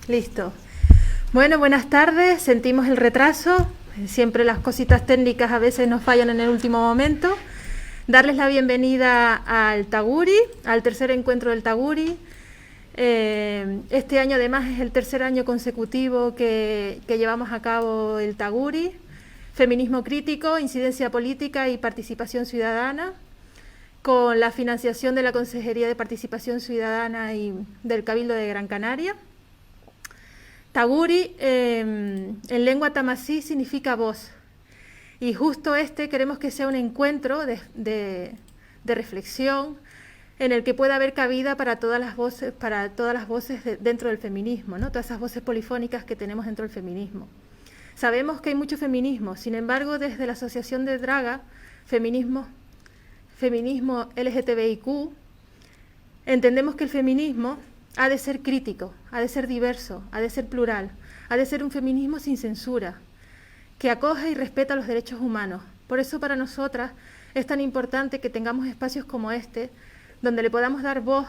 Listo. Bueno, buenas tardes. Sentimos el retraso. Siempre las cositas técnicas a veces nos fallan en el último momento. Darles la bienvenida al Taguri, al tercer encuentro del Taguri. Este año además es el tercer año consecutivo que llevamos a cabo el Taguri. Feminismo crítico, incidencia política y participación ciudadana, con la financiación de la Consejería de Participación Ciudadana y del Cabildo de Gran Canaria. Taguri en lengua tamasí significa voz, y justo queremos que sea un encuentro de reflexión en el que pueda haber cabida para todas las voces dentro del feminismo, ¿no? Todas esas voces polifónicas que tenemos dentro del feminismo. Sabemos que hay mucho feminismo, sin embargo, desde la Asociación de Draga, feminismo LGTBIQ, entendemos que el feminismo ha de ser crítico, ha de ser diverso, ha de ser plural, ha de ser un feminismo sin censura, que acoge y respeta los derechos humanos. Por eso para nosotras es tan importante que tengamos espacios como este, donde le podamos dar voz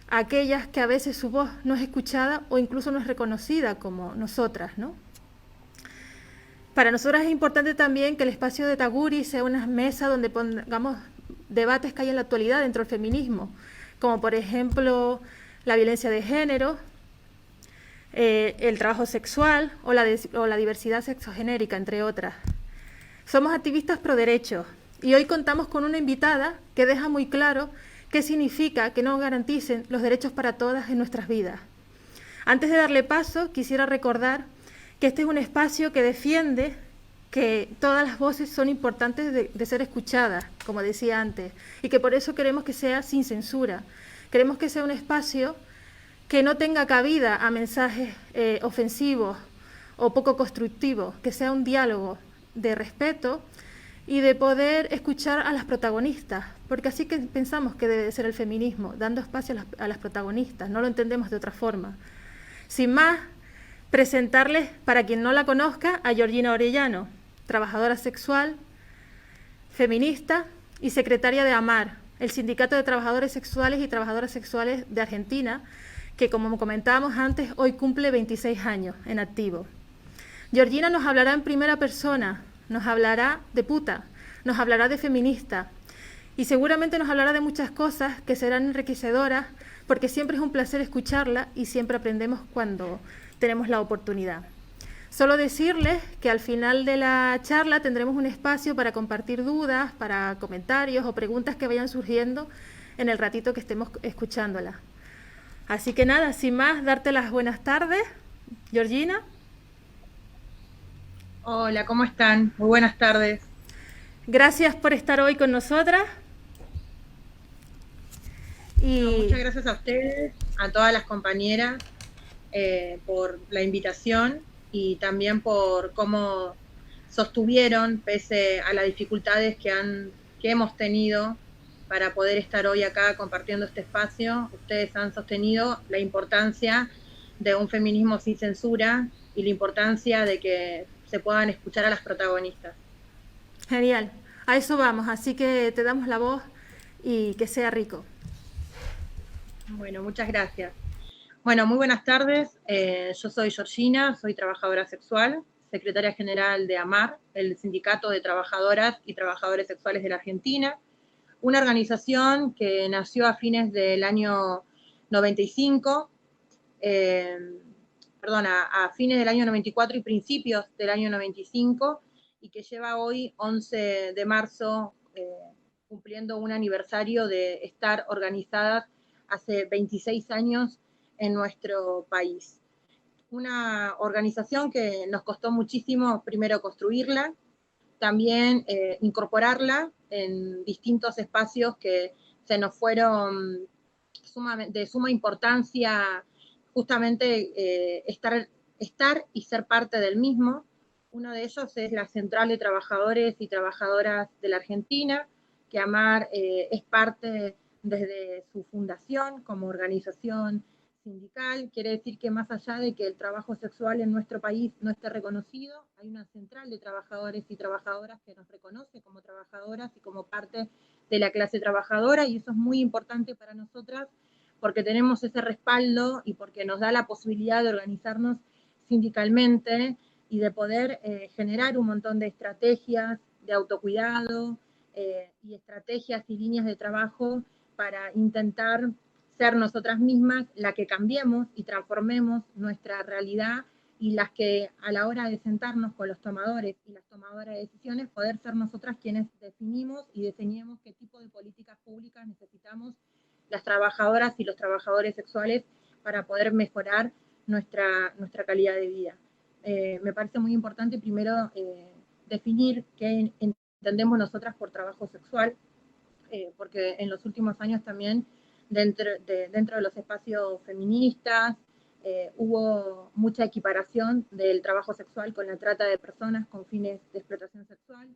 a aquellas que a veces su voz no es escuchada o incluso no es reconocida como nosotras, ¿no? Para nosotras es importante también que el espacio de Taguri sea una mesa donde pongamos debates que hay en la actualidad dentro del feminismo, como por ejemplo la violencia de género, el trabajo sexual o la diversidad sexogenérica, entre otras. Somos activistas pro derechos y hoy contamos con una invitada que deja muy claro qué significa que no garanticen los derechos para todas en nuestras vidas. Antes de darle paso, quisiera recordar que este es un espacio que defiende que todas las voces son importantes de ser escuchadas, como decía antes, y que por eso queremos que sea sin censura. Queremos que sea un espacio que no tenga cabida a mensajes ofensivos o poco constructivos, que sea un diálogo de respeto y de poder escuchar a las protagonistas, porque así que pensamos que debe ser el feminismo, dando espacio a las protagonistas, no lo entendemos de otra forma. Sin más, presentarles, para quien no la conozca, a Georgina Orellano, trabajadora sexual, feminista y secretaria de AMAR, el Sindicato de Trabajadores Sexuales y Trabajadoras Sexuales de Argentina, que como comentábamos antes, hoy cumple 26 años en activo. Georgina nos hablará en primera persona, nos hablará de puta, nos hablará de feminista y seguramente nos hablará de muchas cosas que serán enriquecedoras, porque siempre es un placer escucharla y siempre aprendemos cuando tenemos la oportunidad. Solo decirles que al final de la charla tendremos un espacio para compartir dudas, para comentarios o preguntas que vayan surgiendo en el ratito que estemos escuchándola. Así que nada, sin más, darte las buenas tardes. Georgina. Hola, ¿cómo están? Muy buenas tardes. Gracias por estar hoy con nosotras. Muchas gracias a ustedes, a todas las compañeras, por la invitación y también por cómo sostuvieron, pese a las dificultades que hemos tenido para poder estar hoy acá compartiendo este espacio. Ustedes han sostenido la importancia de un feminismo sin censura y la importancia de que se puedan escuchar a las protagonistas. Genial, a eso vamos, así que te damos la voz y que sea rico. Bueno, muchas gracias. Bueno, muy buenas tardes. Yo soy Georgina, soy trabajadora sexual, secretaria general de AMAR, el Sindicato de Trabajadoras y Trabajadores Sexuales de la Argentina, una organización que nació a fines del año 95, a fines del año 94 y principios del año 95, y que lleva hoy, 11 de marzo, cumpliendo un aniversario de estar organizadas hace 26 años en nuestro país. Una organización que nos costó muchísimo primero construirla, también incorporarla en distintos espacios que se nos fueron de suma importancia justamente estar y ser parte del mismo. Uno de ellos es la Central de Trabajadores y Trabajadoras de la Argentina, que AMAR es parte desde su fundación como organización sindical. Quiere decir que más allá de que el trabajo sexual en nuestro país no esté reconocido, hay una central de trabajadores y trabajadoras que nos reconoce como trabajadoras y como parte de la clase trabajadora, y eso es muy importante para nosotras porque tenemos ese respaldo y porque nos da la posibilidad de organizarnos sindicalmente y de poder generar un montón de estrategias de autocuidado y estrategias y líneas de trabajo para intentar ser nosotras mismas la que cambiemos y transformemos nuestra realidad, y las que a la hora de sentarnos con los tomadores y las tomadoras de decisiones, poder ser nosotras quienes definimos y diseñemos qué tipo de políticas públicas necesitamos las trabajadoras y los trabajadores sexuales para poder mejorar nuestra calidad de vida. Me parece muy importante primero definir qué entendemos nosotras por trabajo sexual, porque en los últimos años también dentro de los espacios feministas hubo mucha equiparación del trabajo sexual con la trata de personas con fines de explotación sexual,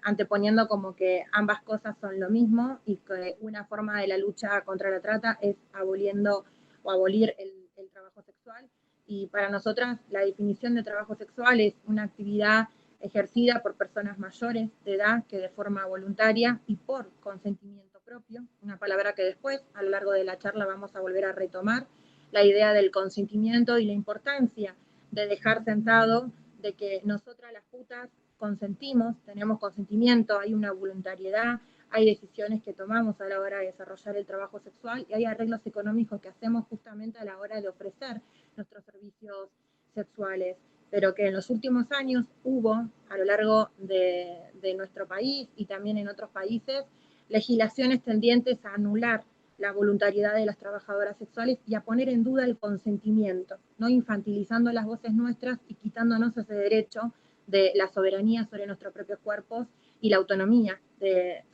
anteponiendo como que ambas cosas son lo mismo y que una forma de la lucha contra la trata es aboliendo o abolir el trabajo sexual. Y para nosotras la definición de trabajo sexual es una actividad ejercida por personas mayores de edad que de forma voluntaria y por consentimiento propio, una palabra que después a lo largo de la charla vamos a volver a retomar, la idea del consentimiento y la importancia de dejar sentado de que nosotras las putas consentimos, tenemos consentimiento, hay una voluntariedad, hay decisiones que tomamos a la hora de desarrollar el trabajo sexual y hay arreglos económicos que hacemos justamente a la hora de ofrecer nuestros servicios sexuales, pero que en los últimos años hubo, a lo largo de nuestro país y también en otros países, legislaciones tendientes a anular la voluntariedad de las trabajadoras sexuales y a poner en duda el consentimiento, no infantilizando las voces nuestras y quitándonos ese derecho de la soberanía sobre nuestros propios cuerpos y la autonomía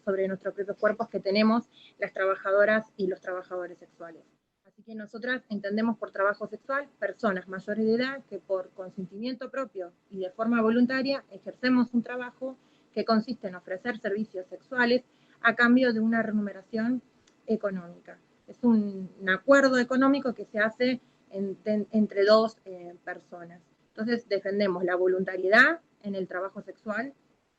sobre nuestros propios cuerpos que tenemos las trabajadoras y los trabajadores sexuales. Así que nosotras entendemos por trabajo sexual personas mayores de edad que por consentimiento propio y de forma voluntaria ejercemos un trabajo que consiste en ofrecer servicios sexuales a cambio de una remuneración económica. Es un acuerdo económico que se hace entre dos personas. Entonces defendemos la voluntariedad en el trabajo sexual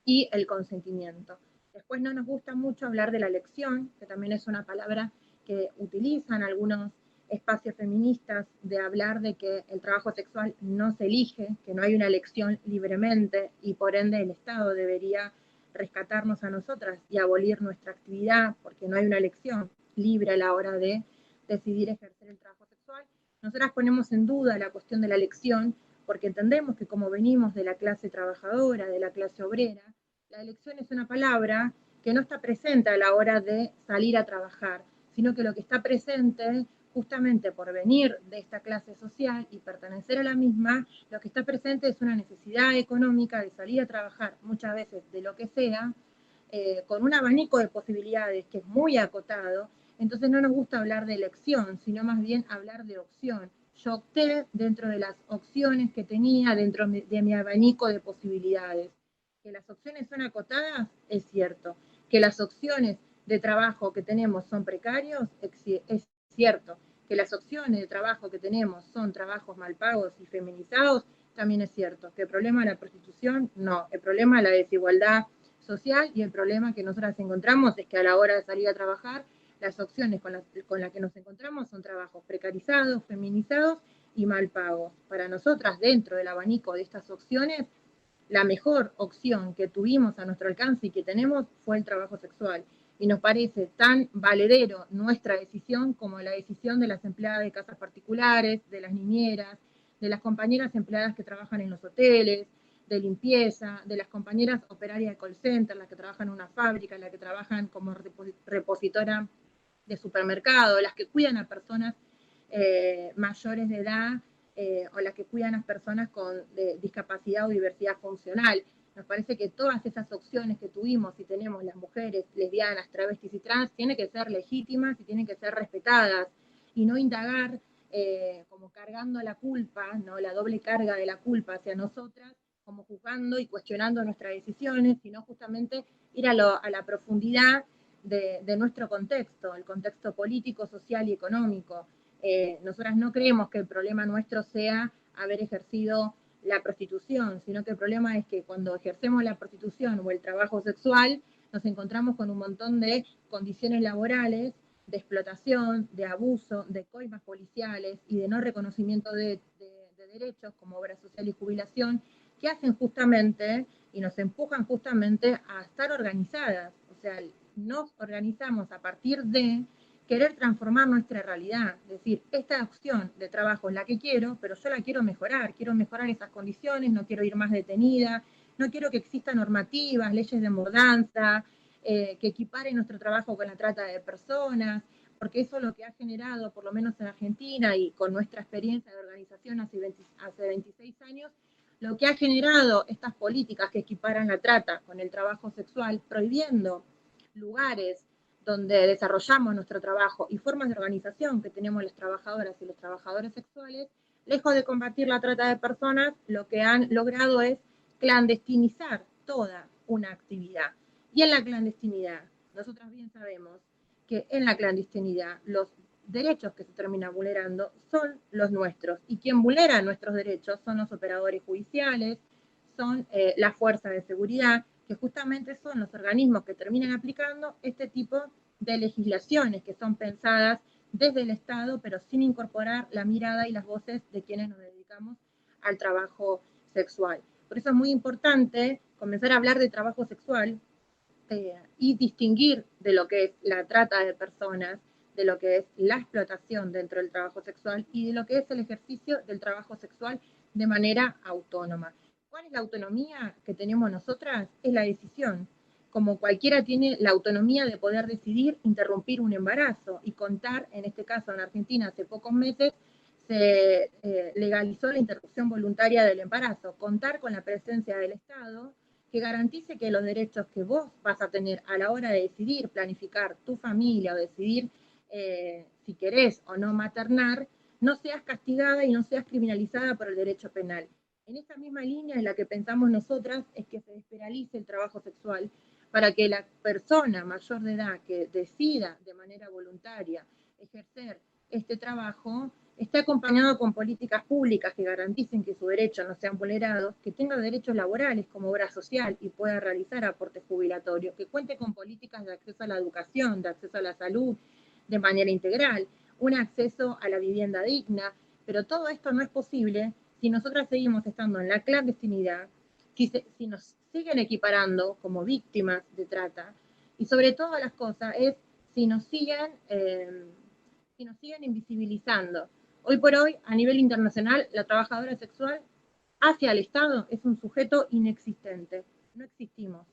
y el consentimiento. Después no nos gusta mucho hablar de la elección, que también es una palabra que utilizan algunos espacios feministas, de hablar de que el trabajo sexual no se elige, que no hay una elección libremente y por ende el Estado debería rescatarnos a nosotras y abolir nuestra actividad porque no hay una elección libre a la hora de decidir ejercer el trabajo sexual. Nosotras ponemos en duda la cuestión de la elección porque entendemos que como venimos de la clase trabajadora, de la clase obrera, la elección es una palabra que no está presente a la hora de salir a trabajar, sino que lo que está presente justamente por venir de esta clase social y pertenecer a la misma, lo que está presente es una necesidad económica de salir a trabajar, muchas veces de lo que sea, con un abanico de posibilidades que es muy acotado. Entonces no nos gusta hablar de elección, sino más bien hablar de opción. Yo opté dentro de las opciones que tenía, dentro de mi abanico de posibilidades. Que las opciones son acotadas, es cierto. Que las opciones de trabajo que tenemos son precarios, es cierto. Que las opciones de trabajo que tenemos son trabajos mal pagos y feminizados, también es cierto. Que el problema de la prostitución, no. El problema de la desigualdad social y el problema que nosotras encontramos es que a la hora de salir a trabajar, las opciones con las que nos encontramos son trabajos precarizados, feminizados y mal pagos. Para nosotras, dentro del abanico de estas opciones, la mejor opción que tuvimos a nuestro alcance y que tenemos fue el trabajo sexual. Y nos parece tan valedero nuestra decisión como la decisión de las empleadas de casas particulares, de las niñeras, de las compañeras empleadas que trabajan en los hoteles, de limpieza, de las compañeras operarias de call center, las que trabajan en una fábrica, las que trabajan como repositora de supermercado, las que cuidan a personas mayores de edad, o las que cuidan a las personas con discapacidad o diversidad funcional. Nos parece que todas esas opciones que tuvimos y tenemos las mujeres lesbianas, travestis y trans tienen que ser legítimas y tienen que ser respetadas y no indagar como cargando la culpa, ¿no? La doble carga de la culpa hacia nosotras, como juzgando y cuestionando nuestras decisiones, sino justamente ir a la profundidad de nuestro contexto, el contexto político, social y económico. Nosotras no creemos que el problema nuestro sea haber ejercido la prostitución, sino que el problema es que cuando ejercemos la prostitución o el trabajo sexual, nos encontramos con un montón de condiciones laborales, de explotación, de abuso, de coimas policiales y de no reconocimiento de derechos como obra social y jubilación, que hacen justamente y nos empujan justamente a estar organizadas. O sea, nos organizamos a partir de querer transformar nuestra realidad, es decir, esta opción de trabajo es la que quiero, pero yo la quiero mejorar esas condiciones, no quiero ir más detenida, no quiero que existan normativas, leyes de mordanza, que equiparen nuestro trabajo con la trata de personas, porque eso es lo que ha generado, por lo menos en Argentina y con nuestra experiencia de organización hace 26 años, lo que ha generado estas políticas que equiparan la trata con el trabajo sexual, prohibiendo lugares donde desarrollamos nuestro trabajo y formas de organización que tenemos las trabajadoras y los trabajadores sexuales, lejos de combatir la trata de personas, lo que han logrado es clandestinizar toda una actividad. Y en la clandestinidad, nosotras bien sabemos que en la clandestinidad los derechos que se terminan vulnerando son los nuestros. Y quien vulnera nuestros derechos son los operadores judiciales, son la fuerza de seguridad, que justamente son los organismos que terminan aplicando este tipo de legislaciones que son pensadas desde el Estado, pero sin incorporar la mirada y las voces de quienes nos dedicamos al trabajo sexual. Por eso es muy importante comenzar a hablar de trabajo sexual y distinguir de lo que es la trata de personas, de lo que es la explotación dentro del trabajo sexual y de lo que es el ejercicio del trabajo sexual de manera autónoma. ¿Cuál es la autonomía que tenemos nosotras? Es la decisión. Como cualquiera tiene la autonomía de poder decidir interrumpir un embarazo y contar, en este caso en Argentina hace pocos meses, se legalizó la interrupción voluntaria del embarazo, contar con la presencia del Estado que garantice que los derechos que vos vas a tener a la hora de decidir planificar tu familia o decidir si querés o no maternar, no seas castigada y no seas criminalizada por el derecho penal. En esa misma línea es la que pensamos nosotras, es que se despenalice el trabajo sexual para que la persona mayor de edad que decida de manera voluntaria ejercer este trabajo esté acompañado con políticas públicas que garanticen que sus derechos no sean vulnerados, que tenga derechos laborales como obra social y pueda realizar aportes jubilatorios, que cuente con políticas de acceso a la educación, de acceso a la salud de manera integral, un acceso a la vivienda digna, pero todo esto no es posible si nosotras seguimos estando en la clandestinidad, si nos siguen equiparando como víctimas de trata, y sobre todas las cosas es si nos siguen invisibilizando. Hoy por hoy, a nivel internacional, la trabajadora sexual hacia el Estado es un sujeto inexistente. No existimos.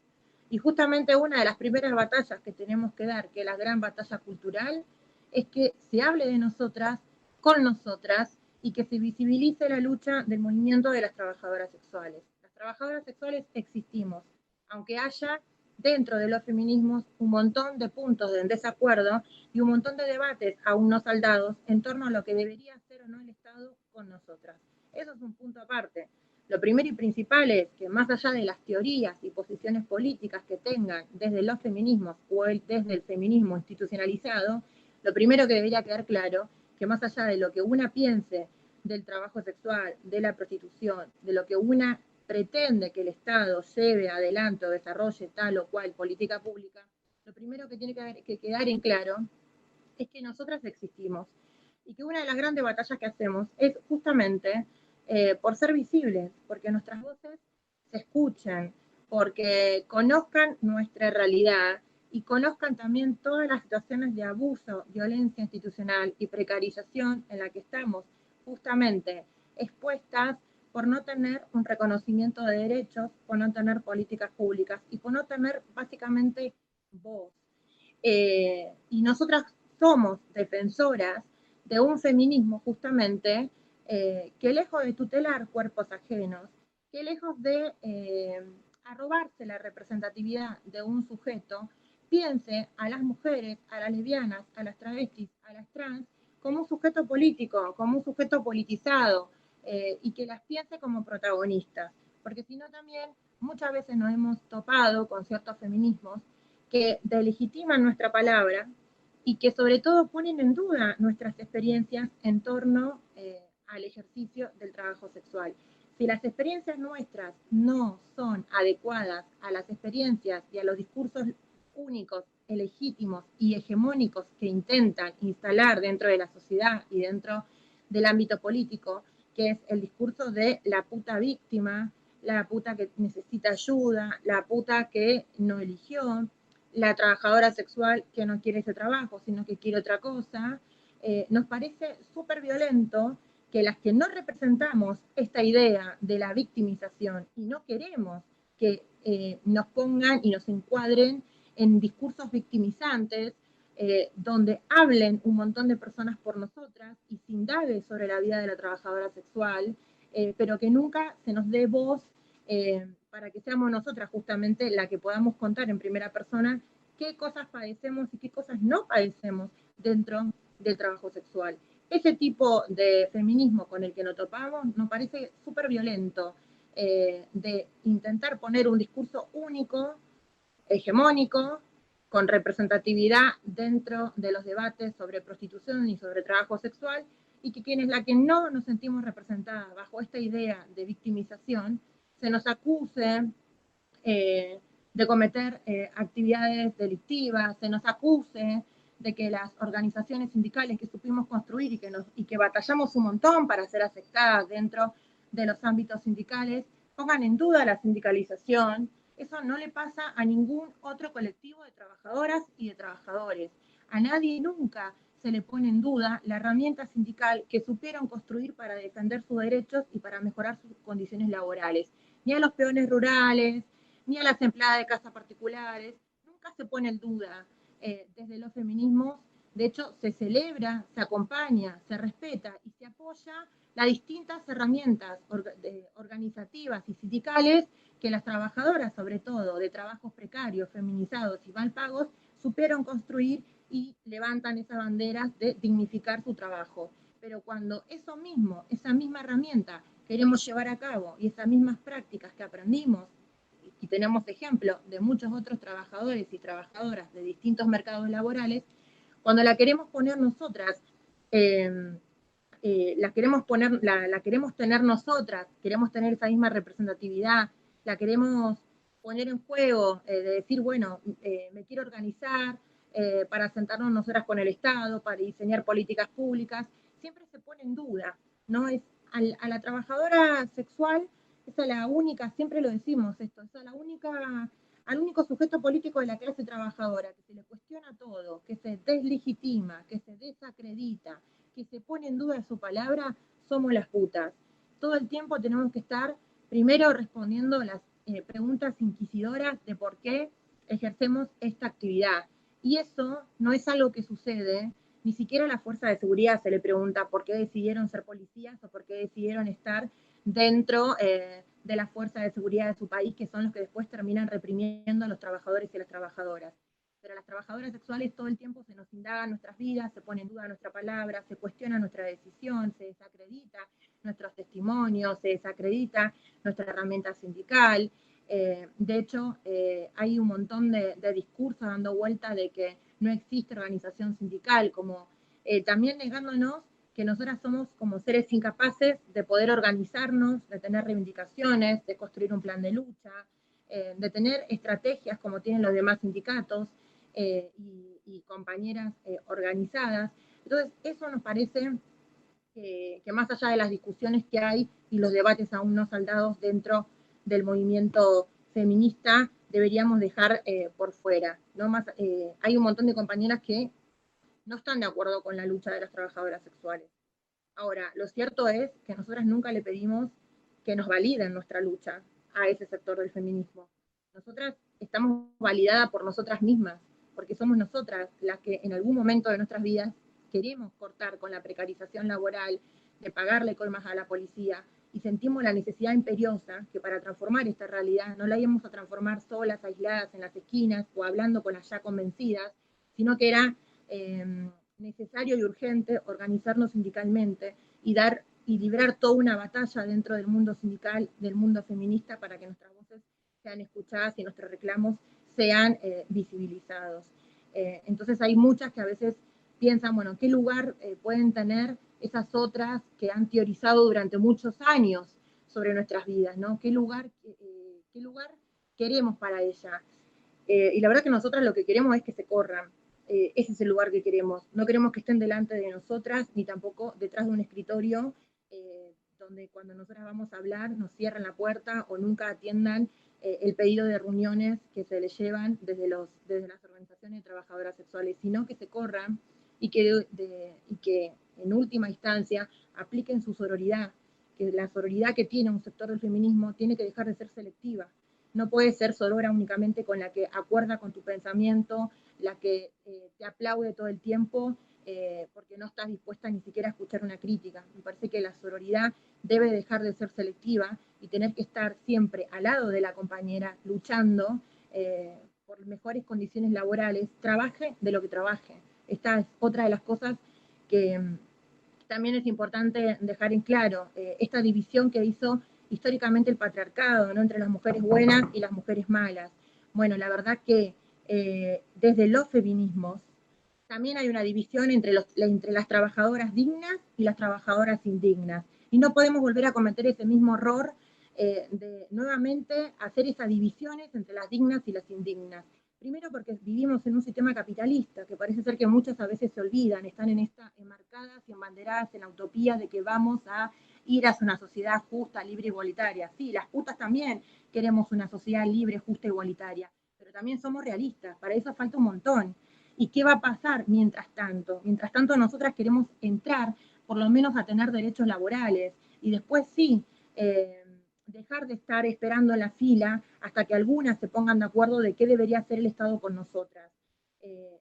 Y justamente una de las primeras batallas que tenemos que dar, que es la gran batalla cultural, es que se hable de nosotras, con nosotras, y que se visibilice la lucha del movimiento de las trabajadoras sexuales. Las trabajadoras sexuales existimos, aunque haya dentro de los feminismos un montón de puntos de desacuerdo y un montón de debates aún no saldados en torno a lo que debería hacer o no el Estado con nosotras. Eso es un punto aparte. Lo primero y principal es que más allá de las teorías y posiciones políticas que tengan desde los feminismos o desde el feminismo institucionalizado, lo primero que debería quedar claro que más allá de lo que una piense del trabajo sexual, de la prostitución, de lo que una pretende que el Estado lleve adelante o desarrolle tal o cual política pública, lo primero que tiene que quedar en claro es que nosotras existimos y que una de las grandes batallas que hacemos es justamente por ser visibles, porque nuestras voces se escuchen, porque conozcan nuestra realidad y conozcan también todas las situaciones de abuso, violencia institucional y precarización en la que estamos justamente expuestas por no tener un reconocimiento de derechos, por no tener políticas públicas y por no tener básicamente voz. Y nosotras somos defensoras de un feminismo justamente que lejos de tutelar cuerpos ajenos, que lejos de arrobarse la representatividad de un sujeto, piense a las mujeres, a las lesbianas, a las travestis, a las trans, como un sujeto político, como un sujeto politizado, y que las piense como protagonistas, porque si no también muchas veces nos hemos topado con ciertos feminismos que delegitiman nuestra palabra y que sobre todo ponen en duda nuestras experiencias en torno al ejercicio del trabajo sexual. Si las experiencias nuestras no son adecuadas a las experiencias y a los discursos únicos, legítimos y hegemónicos que intentan instalar dentro de la sociedad y dentro del ámbito político, que es el discurso de la puta víctima, la puta que necesita ayuda, la puta que no eligió, la trabajadora sexual que no quiere ese trabajo, sino que quiere otra cosa, nos parece súper violento que las que no representamos esta idea de la victimización y no queremos que nos pongan y nos encuadren en discursos victimizantes, donde hablen un montón de personas por nosotras y se indague sobre la vida de la trabajadora sexual, pero que nunca se nos dé voz para que seamos nosotras justamente la que podamos contar en primera persona qué cosas padecemos y qué cosas no padecemos dentro del trabajo sexual. Ese tipo de feminismo con el que nos topamos nos parece súper violento, de intentar poner un discurso único, hegemónico, con representatividad dentro de los debates sobre prostitución y sobre trabajo sexual, y que quienes la que no nos sentimos representadas bajo esta idea de victimización, se nos acuse de cometer actividades delictivas, se nos acuse de que las organizaciones sindicales que supimos construir y que batallamos un montón para ser aceptadas dentro de los ámbitos sindicales, pongan en duda la sindicalización. Eso no le pasa a ningún otro colectivo de trabajadoras y de trabajadores. A nadie nunca se le pone en duda la herramienta sindical que supieron construir para defender sus derechos y para mejorar sus condiciones laborales. Ni a los peones rurales, ni a las empleadas de casas particulares, nunca se pone en duda. Desde los feminismos, de hecho, se celebra, se acompaña, se respeta y se apoya las distintas herramientas organizativas y sindicales que las trabajadoras, sobre todo de trabajos precarios, feminizados y mal pagos, supieron construir y levantan esas banderas de dignificar su trabajo. Pero cuando eso mismo, esa misma herramienta queremos llevar a cabo y esas mismas prácticas que aprendimos, y tenemos ejemplo de muchos otros trabajadores y trabajadoras de distintos mercados laborales, cuando la queremos poner nosotras, la queremos tener nosotras, queremos tener esa misma representatividad, la queremos poner en juego, de decir, bueno, me quiero organizar para sentarnos nosotras con el Estado, para diseñar políticas públicas, siempre se pone en duda, ¿no? Es a la trabajadora sexual, esa es la única, siempre lo decimos esto, esa es la única, al único sujeto político de la clase trabajadora, que se le cuestiona todo, que se deslegitima, que se desacredita, que se pone en duda su palabra, somos las putas. Todo el tiempo tenemos que estar primero respondiendo las preguntas inquisidoras de por qué ejercemos esta actividad. Y eso no es algo que sucede, ni siquiera a la fuerza de seguridad se le pregunta por qué decidieron ser policías o por qué decidieron estar dentro de la fuerza de seguridad de su país, que son los que después terminan reprimiendo a los trabajadores y a las trabajadoras. Pero a las trabajadoras sexuales todo el tiempo se nos indaga nuestras vidas, se pone en duda nuestra palabra, se cuestiona nuestra decisión, se desacredita nuestros testimonios, se desacredita nuestra herramienta sindical. De hecho, hay un montón de discursos dando vuelta de que no existe organización sindical, como también negándonos que nosotras somos como seres incapaces de poder organizarnos, de tener reivindicaciones, de construir un plan de lucha, de tener estrategias como tienen los demás sindicatos y compañeras organizadas. Entonces, eso nos parece que más allá de las discusiones que hay y los debates aún no saldados dentro del movimiento feminista, deberíamos dejar por fuera, ¿no? Hay un montón de compañeras que no están de acuerdo con la lucha de las trabajadoras sexuales. Ahora, lo cierto es que nosotras nunca le pedimos que nos validen nuestra lucha a ese sector del feminismo. Nosotras estamos validadas por nosotras mismas, porque somos nosotras las que en algún momento de nuestras vidas queremos cortar con la precarización laboral, de pagarle coimas a la policía, y sentimos la necesidad imperiosa que para transformar esta realidad no la íbamos a transformar solas, aisladas en las esquinas o hablando con las ya convencidas, sino que era necesario y urgente organizarnos sindicalmente y librar toda una batalla dentro del mundo sindical, del mundo feminista, para que nuestras voces sean escuchadas y nuestros reclamos sean visibilizados. Entonces hay muchas que a veces piensan, bueno, ¿qué lugar pueden tener esas otras que han teorizado durante muchos años sobre nuestras vidas, ¿no? ¿Qué lugar queremos para ella? Y la verdad que nosotras lo que queremos es que se corran. Ese es el lugar que queremos. No queremos que estén delante de nosotras, ni tampoco detrás de un escritorio, donde cuando nosotras vamos a hablar nos cierran la puerta o nunca atiendan el pedido de reuniones que se les llevan desde las organizaciones de trabajadoras sexuales, sino que se corran y que en última instancia apliquen su sororidad, que la sororidad que tiene un sector del feminismo tiene que dejar de ser selectiva. No puede ser sorora únicamente con la que acuerda con tu pensamiento, la que te aplaude todo el tiempo, porque no estás dispuesta ni siquiera a escuchar una crítica. Me parece que la sororidad debe dejar de ser selectiva y tener que estar siempre al lado de la compañera, luchando por mejores condiciones laborales, trabaje de lo que trabaje. Esta es otra de las cosas que también es importante dejar en claro, esta división que hizo históricamente el patriarcado, ¿no? Entre las mujeres buenas y las mujeres malas. Bueno, la verdad que desde los feminismos también hay una división entre las trabajadoras dignas y las trabajadoras indignas. Y no podemos volver a cometer ese mismo error de nuevamente hacer esas divisiones entre las dignas y las indignas. Primero porque vivimos en un sistema capitalista, que parece ser que muchas a veces se olvidan, están en esta enmarcadas y embanderadas en la utopía de que vamos a ir hacia una sociedad justa, libre y igualitaria. Sí, las putas también queremos una sociedad libre, justa e igualitaria, pero también somos realistas, para eso falta un montón. ¿Y qué va a pasar mientras tanto? Mientras tanto nosotras queremos entrar, por lo menos a tener derechos laborales, y después sí, dejar de estar esperando en la fila hasta que algunas se pongan de acuerdo de qué debería hacer el Estado con nosotras.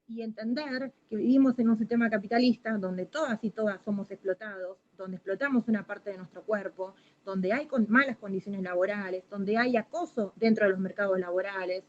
Y entender que vivimos en un sistema capitalista donde todas y todas somos explotados, donde explotamos una parte de nuestro cuerpo, donde hay malas condiciones laborales, donde hay acoso dentro de los mercados laborales,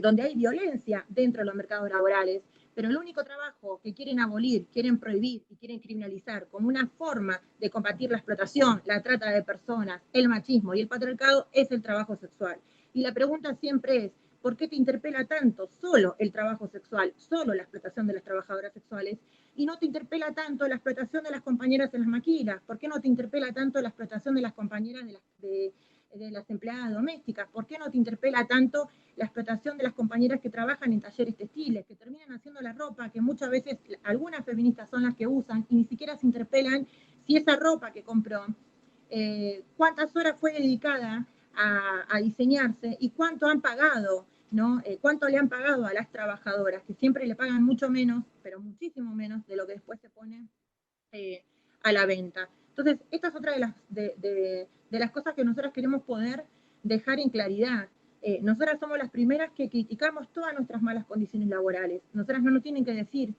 donde hay violencia dentro de los mercados laborales, pero el único trabajo que quieren abolir, quieren prohibir y quieren criminalizar como una forma de combatir la explotación, la trata de personas, el machismo y el patriarcado es el trabajo sexual. Y la pregunta siempre es, ¿por qué te interpela tanto solo el trabajo sexual, solo la explotación de las trabajadoras sexuales, y no te interpela tanto la explotación de las compañeras en las maquilas? ¿Por qué no te interpela tanto la explotación de las compañeras de las empleadas domésticas? ¿Por qué no te interpela tanto la explotación de las compañeras que trabajan en talleres textiles, que terminan haciendo la ropa, que muchas veces algunas feministas son las que usan y ni siquiera se interpelan si esa ropa que compró, cuántas horas fue dedicada a diseñarse y cuánto han pagado, ¿no? Cuánto le han pagado a las trabajadoras, que siempre le pagan mucho menos, pero muchísimo menos de lo que después se pone a la venta. Entonces, esta es otra de las cosas que nosotros queremos poder dejar en claridad. Nosotras somos las primeras que criticamos todas nuestras malas condiciones laborales. Nosotras no nos tienen que decir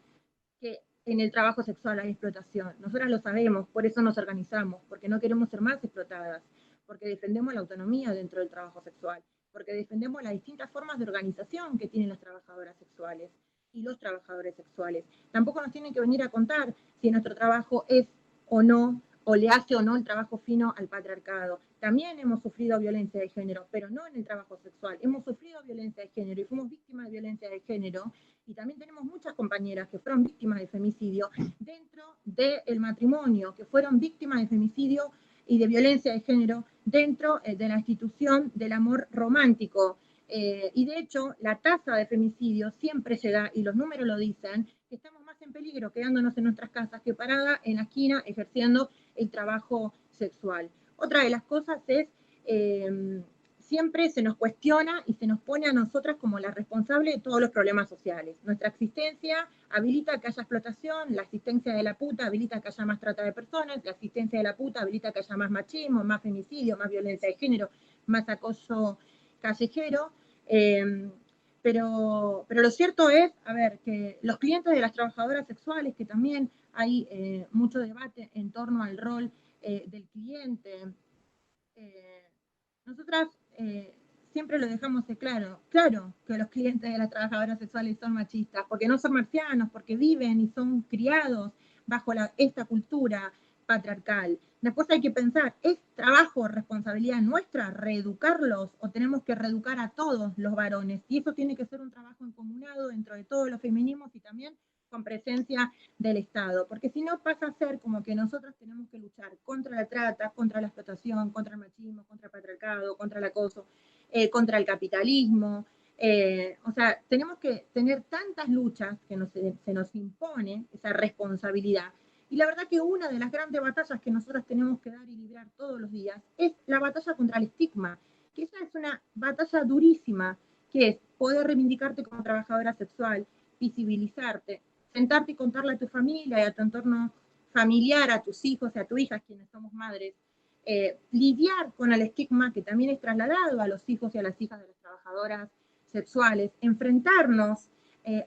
que en el trabajo sexual hay explotación. Nosotras lo sabemos, por eso nos organizamos, porque no queremos ser más explotadas, porque defendemos la autonomía dentro del trabajo sexual, porque defendemos las distintas formas de organización que tienen las trabajadoras sexuales y los trabajadores sexuales. Tampoco nos tienen que venir a contar si nuestro trabajo es o no, o le hace o no el trabajo fino al patriarcado. También hemos sufrido violencia de género, pero no en el trabajo sexual. Hemos sufrido violencia de género y fuimos víctimas de violencia de género, y también tenemos muchas compañeras que fueron víctimas de femicidio dentro del matrimonio, que fueron víctimas de femicidio y de violencia de género dentro de la institución del amor romántico. Y de hecho, la tasa de femicidio siempre se da, y los números lo dicen, que estamos más en peligro quedándonos en nuestras casas que parada en la esquina ejerciendo el trabajo sexual. Otra de las cosas es, siempre se nos cuestiona y se nos pone a nosotras como la responsable de todos los problemas sociales. Nuestra existencia habilita que haya explotación, la existencia de la puta habilita que haya más trata de personas, la existencia de la puta habilita que haya más machismo, más femicidio, más violencia de género, más acoso callejero. Pero lo cierto es, a ver, que los clientes de las trabajadoras sexuales, que también hay mucho debate en torno al rol del cliente, nosotras siempre lo dejamos de claro que los clientes de las trabajadoras sexuales son machistas, porque no son marcianos, porque viven y son criados bajo esta cultura patriarcal. Después hay que pensar, ¿es trabajo, responsabilidad nuestra reeducarlos o tenemos que reeducar a todos los varones? Y eso tiene que ser un trabajo encomunado dentro de todos los feminismos y también con presencia del Estado, porque si no pasa a ser como que nosotros tenemos que luchar contra la trata, contra la explotación, contra el machismo, contra el patriarcado, contra el acoso, contra el capitalismo. O sea, tenemos que tener tantas luchas que se nos impone esa responsabilidad. Y la verdad que una de las grandes batallas que nosotros tenemos que dar y librar todos los días es la batalla contra el estigma, que esa es una batalla durísima, que es poder reivindicarte como trabajadora sexual, visibilizarte, sentarte y contarle a tu familia y a tu entorno familiar, a tus hijos y a tus hijas, quienes somos madres, lidiar con el estigma que también es trasladado a los hijos y a las hijas de las trabajadoras sexuales, enfrentarnos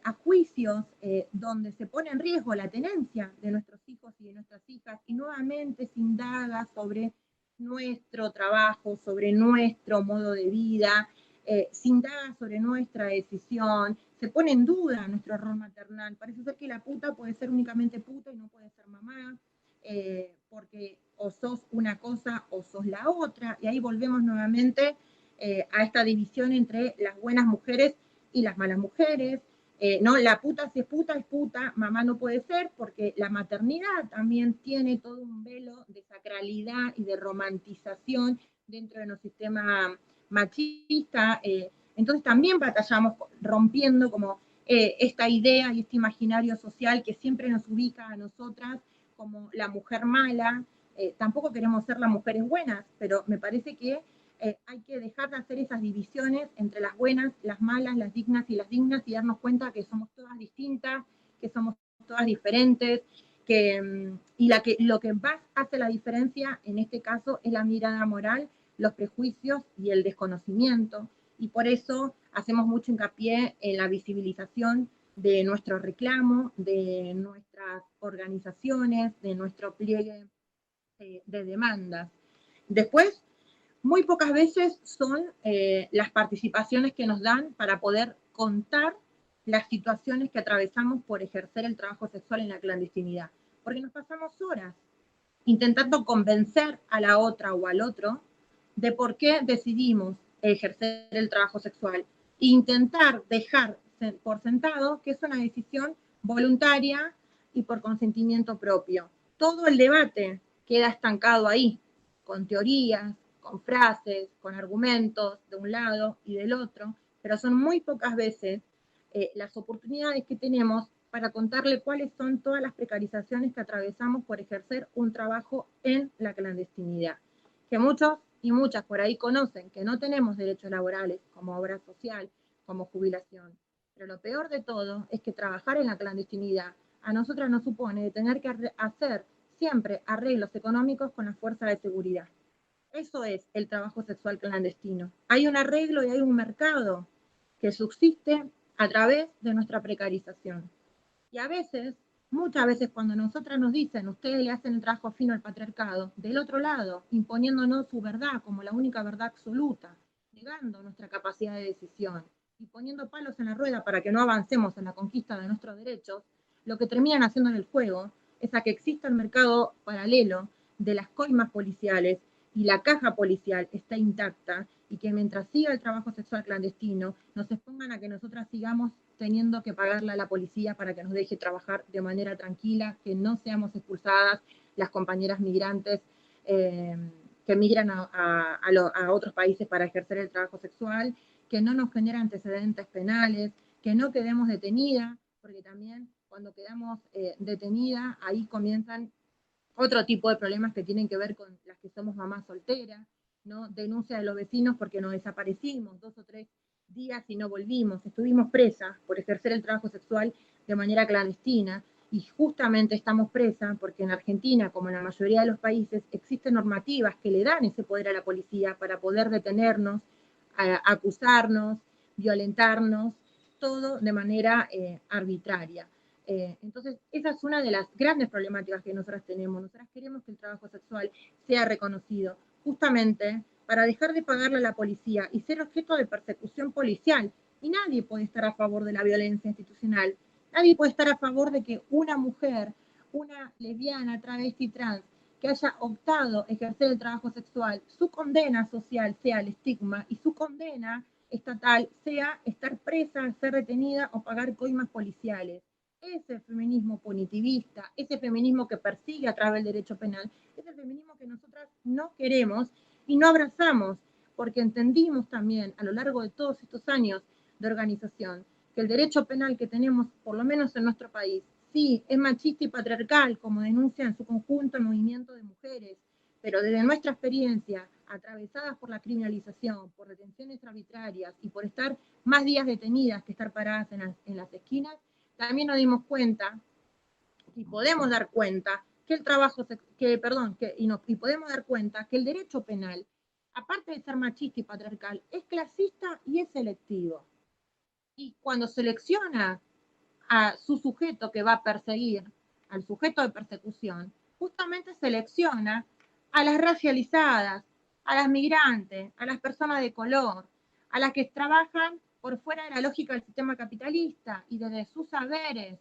a juicios donde se pone en riesgo la tenencia de nuestros hijos y de nuestras hijas y nuevamente se indaga sobre nuestro trabajo, sobre nuestro modo de vida, se indaga sobre nuestra decisión, se pone en duda nuestro rol maternal. Parece ser que la puta puede ser únicamente puta y no puede ser mamá, porque o sos una cosa o sos la otra, y ahí volvemos nuevamente a esta división entre las buenas mujeres y las malas mujeres. No, la puta si es puta, mamá no puede ser, porque la maternidad también tiene todo un velo de sacralidad y de romantización dentro de nuestro sistema machista. Entonces también batallamos rompiendo como esta idea y este imaginario social que siempre nos ubica a nosotras como la mujer mala. Tampoco queremos ser las mujeres buenas, pero me parece que hay que dejar de hacer esas divisiones entre las buenas, las malas, las dignas y darnos cuenta que somos todas distintas, que somos todas diferentes, lo que más hace la diferencia en este caso es la mirada moral, los prejuicios y el desconocimiento, y por eso hacemos mucho hincapié en la visibilización de nuestro reclamo, de nuestras organizaciones, de nuestro pliegue de demandas. Después, muy pocas veces son las participaciones que nos dan para poder contar las situaciones que atravesamos por ejercer el trabajo sexual en la clandestinidad. Porque nos pasamos horas intentando convencer a la otra o al otro de por qué decidimos ejercer el trabajo sexual e intentar dejar por sentado que es una decisión voluntaria y por consentimiento propio. Todo el debate queda estancado ahí, con teorías, con frases, con argumentos de un lado y del otro, pero son muy pocas veces las oportunidades que tenemos para contarle cuáles son todas las precarizaciones que atravesamos por ejercer un trabajo en la clandestinidad. Que muchos y muchas por ahí conocen que no tenemos derechos laborales como obra social, como jubilación. Pero lo peor de todo es que trabajar en la clandestinidad a nosotras nos supone de tener que hacer siempre arreglos económicos con las fuerzas de seguridad. Eso es el trabajo sexual clandestino. Hay un arreglo y hay un mercado que subsiste a través de nuestra precarización. Y a veces, muchas veces cuando nosotras nos dicen, ustedes le hacen el trabajo fino al patriarcado, del otro lado, imponiéndonos su verdad como la única verdad absoluta, negando nuestra capacidad de decisión y poniendo palos en la rueda para que no avancemos en la conquista de nuestros derechos, lo que terminan haciendo en el juego es a que exista el mercado paralelo de las coimas policiales y la caja policial está intacta y que mientras siga el trabajo sexual clandestino nos expongan a que nosotras sigamos teniendo que pagarle a la policía para que nos deje trabajar de manera tranquila, que no seamos expulsadas las compañeras migrantes que migran a otros países para ejercer el trabajo sexual, que no nos genera antecedentes penales, que no quedemos detenidas, porque también cuando quedamos detenidas, ahí comienzan otro tipo de problemas que tienen que ver con las que somos mamás solteras, ¿no? Denuncia de los vecinos porque nos desaparecimos 2 o 3 días y no volvimos, estuvimos presas por ejercer el trabajo sexual de manera clandestina y justamente estamos presas porque en Argentina, como en la mayoría de los países, existen normativas que le dan ese poder a la policía para poder detenernos, acusarnos, violentarnos, todo de manera arbitraria. Entonces, esa es una de las grandes problemáticas que nosotras tenemos. Nosotras queremos que el trabajo sexual sea reconocido, justamente para dejar de pagarle a la policía y ser objeto de persecución policial. Y nadie puede estar a favor de la violencia institucional. Nadie puede estar a favor de que una mujer, una lesbiana, travesti, trans, que haya optado ejercer el trabajo sexual, su condena social sea el estigma y su condena estatal sea estar presa, ser detenida o pagar coimas policiales. Ese feminismo punitivista, ese feminismo que persigue a través del derecho penal, es el feminismo que nosotras no queremos y no abrazamos, porque entendimos también a lo largo de todos estos años de organización que el derecho penal que tenemos, por lo menos en nuestro país, sí, es machista y patriarcal, como denuncia en su conjunto el movimiento de mujeres, pero desde nuestra experiencia, atravesadas por la criminalización, por detenciones arbitrarias y por estar más días detenidas que estar paradas en las esquinas, también nos dimos cuenta y podemos dar cuenta que el trabajo, y podemos dar cuenta que el derecho penal, aparte de ser machista y patriarcal, es clasista y es selectivo. Y cuando selecciona a su sujeto que va a perseguir, al sujeto de persecución, justamente selecciona a las racializadas, a las migrantes, a las personas de color, a las que trabajan por fuera de la lógica del sistema capitalista y desde sus saberes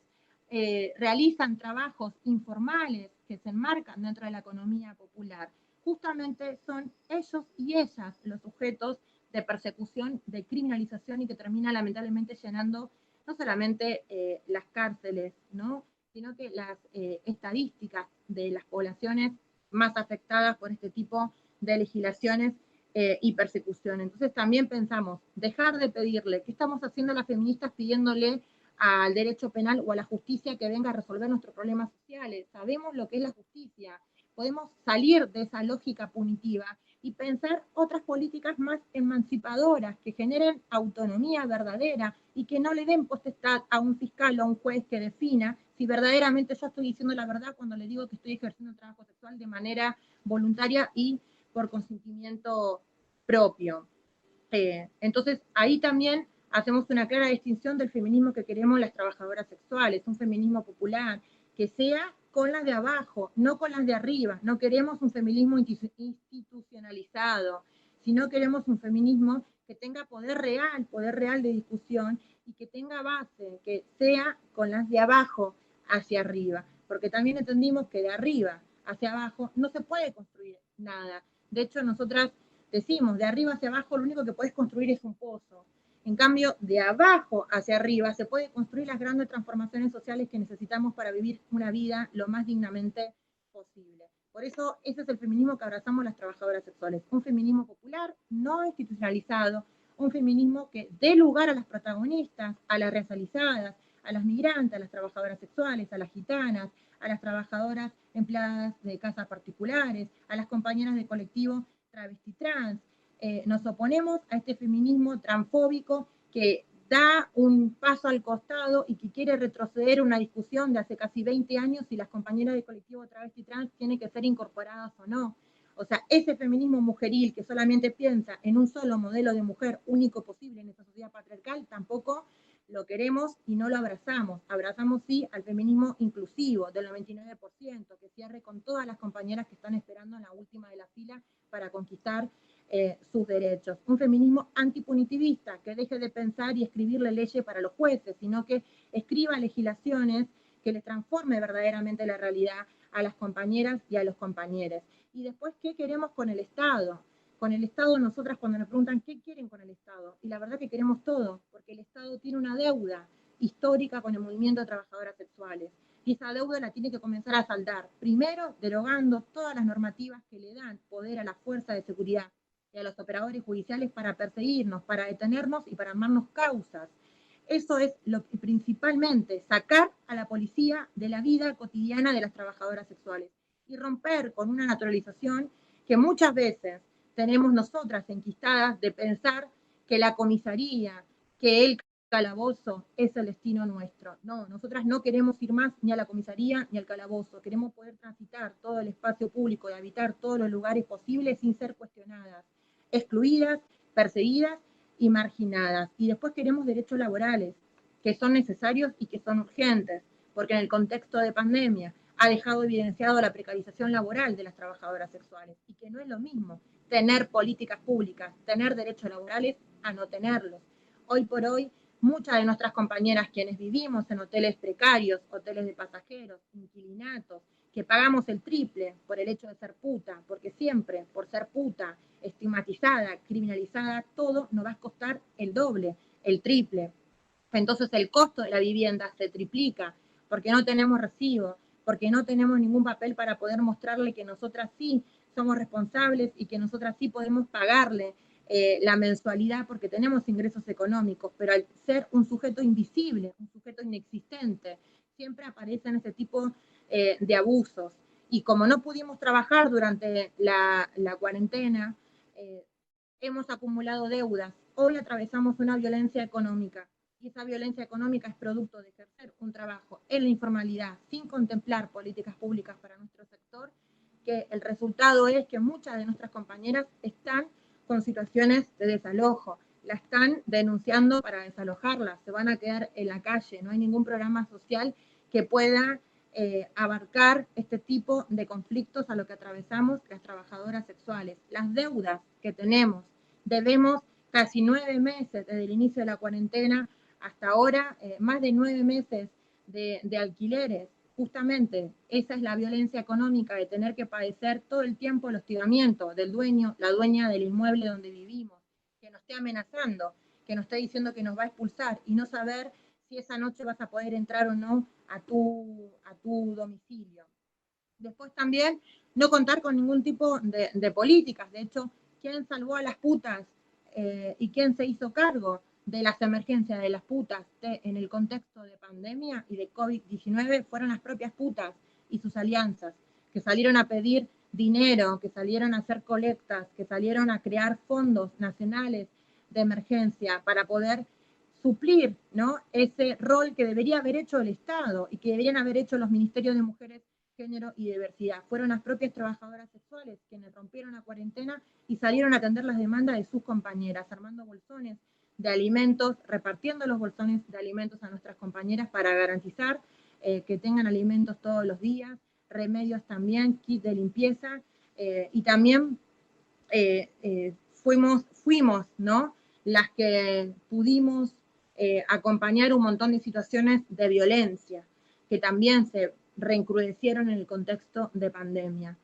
realizan trabajos informales que se enmarcan dentro de la economía popular. Justamente son ellos y ellas los sujetos de persecución, de criminalización y que termina lamentablemente llenando no solamente las cárceles, ¿no? Sino que las estadísticas de las poblaciones más afectadas por este tipo de legislaciones y persecución. Entonces también pensamos, dejar de pedirle, ¿qué estamos haciendo las feministas pidiéndole al derecho penal o a la justicia que venga a resolver nuestros problemas sociales? Sabemos lo que es la justicia, podemos salir de esa lógica punitiva y pensar otras políticas más emancipadoras que generen autonomía verdadera y que no le den potestad a un fiscal o a un juez que defina si verdaderamente yo estoy diciendo la verdad cuando le digo que estoy ejerciendo el trabajo sexual de manera voluntaria y por consentimiento propio. Entonces, ahí también hacemos una clara distinción del feminismo que queremos las trabajadoras sexuales, un feminismo popular, que sea con las de abajo, no con las de arriba. No queremos un feminismo institucionalizado, sino queremos un feminismo que tenga poder real de discusión y que tenga base, que sea con las de abajo hacia arriba. Porque también entendimos que de arriba hacia abajo no se puede construir nada. De hecho, nosotras decimos, de arriba hacia abajo lo único que puedes construir es un pozo. En cambio, de abajo hacia arriba se puede construir las grandes transformaciones sociales que necesitamos para vivir una vida lo más dignamente posible. Por eso, ese es el feminismo que abrazamos las trabajadoras sexuales. Un feminismo popular, no institucionalizado, un feminismo que dé lugar a las protagonistas, a las racializadas, a las migrantes, a las trabajadoras sexuales, a las gitanas, a las trabajadoras empleadas de casas particulares, a las compañeras de colectivo travesti trans. Nos oponemos a este feminismo transfóbico que da un paso al costado y que quiere retroceder una discusión de hace casi 20 años si las compañeras de colectivo travesti trans tienen que ser incorporadas o no. O sea, ese feminismo mujeril que solamente piensa en un solo modelo de mujer único posible en esta sociedad patriarcal, tampoco lo queremos y no lo abrazamos. Abrazamos sí al feminismo inclusivo del 99%, que cierre con todas las compañeras que están esperando en la última de la fila para conquistar sus derechos. Un feminismo antipunitivista, que deje de pensar y escribirle leyes para los jueces, sino que escriba legislaciones que les transforme verdaderamente la realidad a las compañeras y a los compañeros. Y después, ¿qué queremos con el Estado? Con el Estado, nosotras cuando nos preguntan qué quieren con el Estado, y la verdad que queremos todo, porque el Estado tiene una deuda histórica con el movimiento de trabajadoras sexuales. Y esa deuda la tiene que comenzar a saldar. Primero, derogando todas las normativas que le dan poder a la fuerza de seguridad y a los operadores judiciales para perseguirnos, para detenernos y para armarnos causas. Eso es lo que principalmente, sacar a la policía de la vida cotidiana de las trabajadoras sexuales y romper con una naturalización que muchas veces tenemos nosotras enquistadas de pensar que la comisaría, que el calabozo es el destino nuestro. No, nosotras no queremos ir más ni a la comisaría ni al calabozo. Queremos poder transitar todo el espacio público y habitar todos los lugares posibles sin ser cuestionadas, excluidas, perseguidas y marginadas. Y después queremos derechos laborales, que son necesarios y que son urgentes, porque en el contexto de pandemia ha dejado evidenciado la precarización laboral de las trabajadoras sexuales y que no es lo mismo tener políticas públicas, tener derechos laborales, a no tenerlos. Hoy por hoy, muchas de nuestras compañeras quienes vivimos en hoteles precarios, hoteles de pasajeros, inquilinatos, que pagamos el triple por el hecho de ser puta, porque siempre por ser puta, estigmatizada, criminalizada, todo nos va a costar el doble, el triple. Entonces el costo de la vivienda se triplica, porque no tenemos recibo, porque no tenemos ningún papel para poder mostrarle que nosotras sí somos responsables y que nosotras sí podemos pagarle la mensualidad porque tenemos ingresos económicos, pero al ser un sujeto invisible, un sujeto inexistente, siempre aparecen este tipo de abusos. Y como no pudimos trabajar durante la cuarentena, hemos acumulado deudas. Hoy atravesamos una violencia económica y esa violencia económica es producto de ejercer un trabajo en la informalidad sin contemplar políticas públicas para nuestro sector, que el resultado es que muchas de nuestras compañeras están con situaciones de desalojo, la están denunciando para desalojarlas, se van a quedar en la calle, no hay ningún programa social que pueda abarcar este tipo de conflictos a lo que atravesamos las trabajadoras sexuales. Las deudas que tenemos, debemos casi 9 meses desde el inicio de la cuarentena hasta ahora, más de 9 meses de alquileres. Justamente esa es la violencia económica de tener que padecer todo el tiempo el hostigamiento del dueño, la dueña del inmueble donde vivimos, que nos esté amenazando, que nos esté diciendo que nos va a expulsar y no saber si esa noche vas a poder entrar o no a tu domicilio. Después también no contar con ningún tipo de políticas. De hecho, ¿quién salvó a las putas y quién se hizo cargo de las emergencias de las putas en el contexto de pandemia y de COVID-19? Fueron las propias putas y sus alianzas, que salieron a pedir dinero, que salieron a hacer colectas, que salieron a crear fondos nacionales de emergencia para poder suplir, ¿no?, ese rol que debería haber hecho el Estado y que deberían haber hecho los ministerios de mujeres, género y diversidad. Fueron las propias trabajadoras sexuales quienes rompieron la cuarentena y salieron a atender las demandas de sus compañeras, armando bolsones de alimentos, repartiendo los bolsones de alimentos a nuestras compañeras para garantizar que tengan alimentos todos los días, remedios también, kit de limpieza, y también fuimos, ¿no?, las que pudimos acompañar un montón de situaciones de violencia, que también se reencrudecieron en el contexto de pandemia.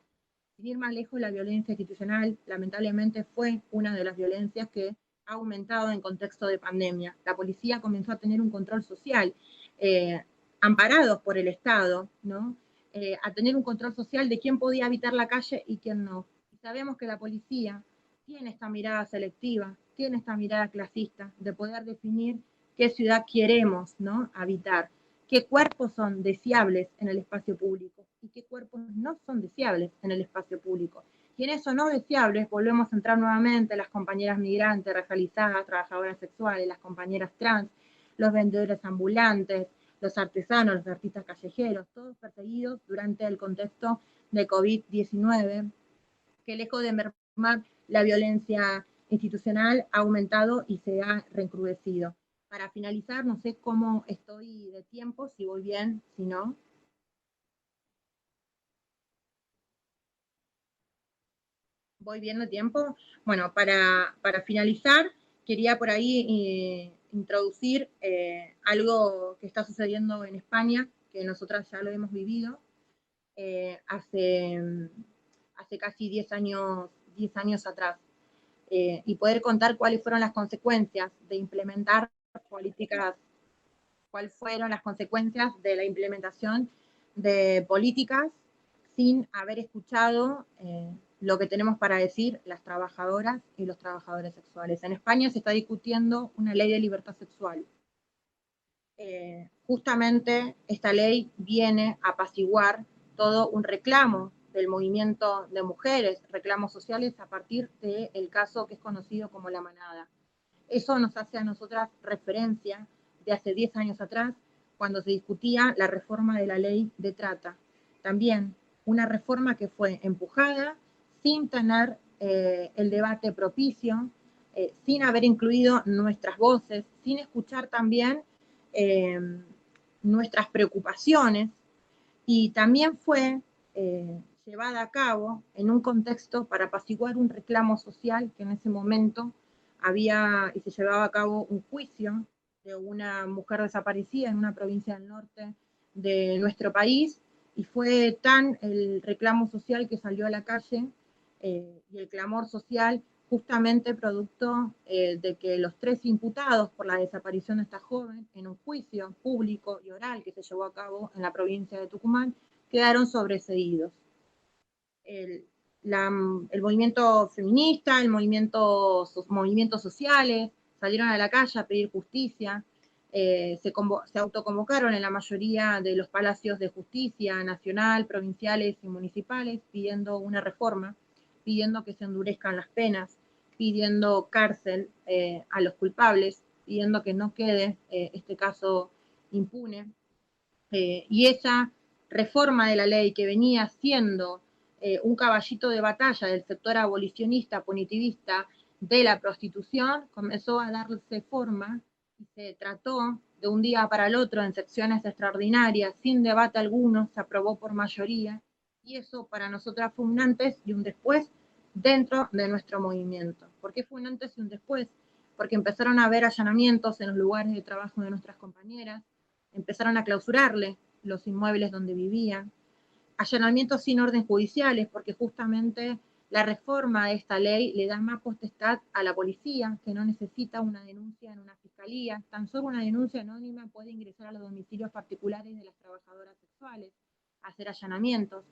Sin ir más lejos, la violencia institucional lamentablemente fue una de las violencias que ha aumentado en contexto de pandemia. La policía comenzó a tener un control social, amparados por el Estado, ¿no?, a tener un control social de quién podía habitar la calle y quién no. Y sabemos que la policía tiene esta mirada selectiva, tiene esta mirada clasista de poder definir qué ciudad queremos, ¿no?, habitar, qué cuerpos son deseables en el espacio público y qué cuerpos no son deseables en el espacio público. Y en eso no deseables volvemos a entrar nuevamente las compañeras migrantes, racializadas, trabajadoras sexuales, las compañeras trans, los vendedores ambulantes, los artesanos, los artistas callejeros, todos perseguidos durante el contexto de COVID-19, que lejos de mermar la violencia institucional ha aumentado y se ha reencrudecido. Para finalizar, no sé cómo estoy de tiempo, si voy bien, si no. ¿Voy bien de tiempo? Bueno, para finalizar, quería por ahí introducir algo que está sucediendo en España, que nosotras ya lo hemos vivido hace casi 10 años atrás, y poder contar cuáles fueron las consecuencias de implementar políticas, cuáles fueron las consecuencias de la implementación de políticas sin haber escuchado lo que tenemos para decir las trabajadoras y los trabajadores sexuales. En España se está discutiendo una ley de libertad sexual. Justamente esta ley viene a apaciguar todo un reclamo del movimiento de mujeres, reclamos sociales a partir del caso que es conocido como La Manada. Eso nos hace a nosotras referencia de hace 10 años atrás, cuando se discutía la reforma de la ley de trata. También una reforma que fue empujada sin tener el debate propicio, sin haber incluido nuestras voces, sin escuchar también nuestras preocupaciones, y también fue llevada a cabo en un contexto para apaciguar un reclamo social que en ese momento había y se llevaba a cabo un juicio de una mujer desaparecida en una provincia del norte de nuestro país, y fue tan el reclamo social que salió a la calle y el clamor social justamente producto de que los 3 imputados por la desaparición de esta joven en un juicio público y oral que se llevó a cabo en la provincia de Tucumán quedaron sobreseídos. El movimiento feminista, movimientos sociales salieron a la calle a pedir justicia, se autoconvocaron en la mayoría de los palacios de justicia nacional, provinciales y municipales pidiendo una reforma, pidiendo que se endurezcan las penas, pidiendo cárcel a los culpables, pidiendo que no quede este caso impune. Y esa reforma de la ley que venía siendo un caballito de batalla del sector abolicionista, punitivista de la prostitución, comenzó a darse forma y se trató de un día para el otro en secciones extraordinarias, sin debate alguno, se aprobó por mayoría, y eso para nosotras fue un antes y un después dentro de nuestro movimiento. ¿Por qué fue un antes y un después? Porque empezaron a haber allanamientos en los lugares de trabajo de nuestras compañeras, empezaron a clausurarle los inmuebles donde vivían, allanamientos sin orden judiciales, porque justamente la reforma de esta ley le da más potestad a la policía, que no necesita una denuncia en una fiscalía, tan solo una denuncia anónima puede ingresar a los domicilios particulares de las trabajadoras sexuales, a hacer allanamientos.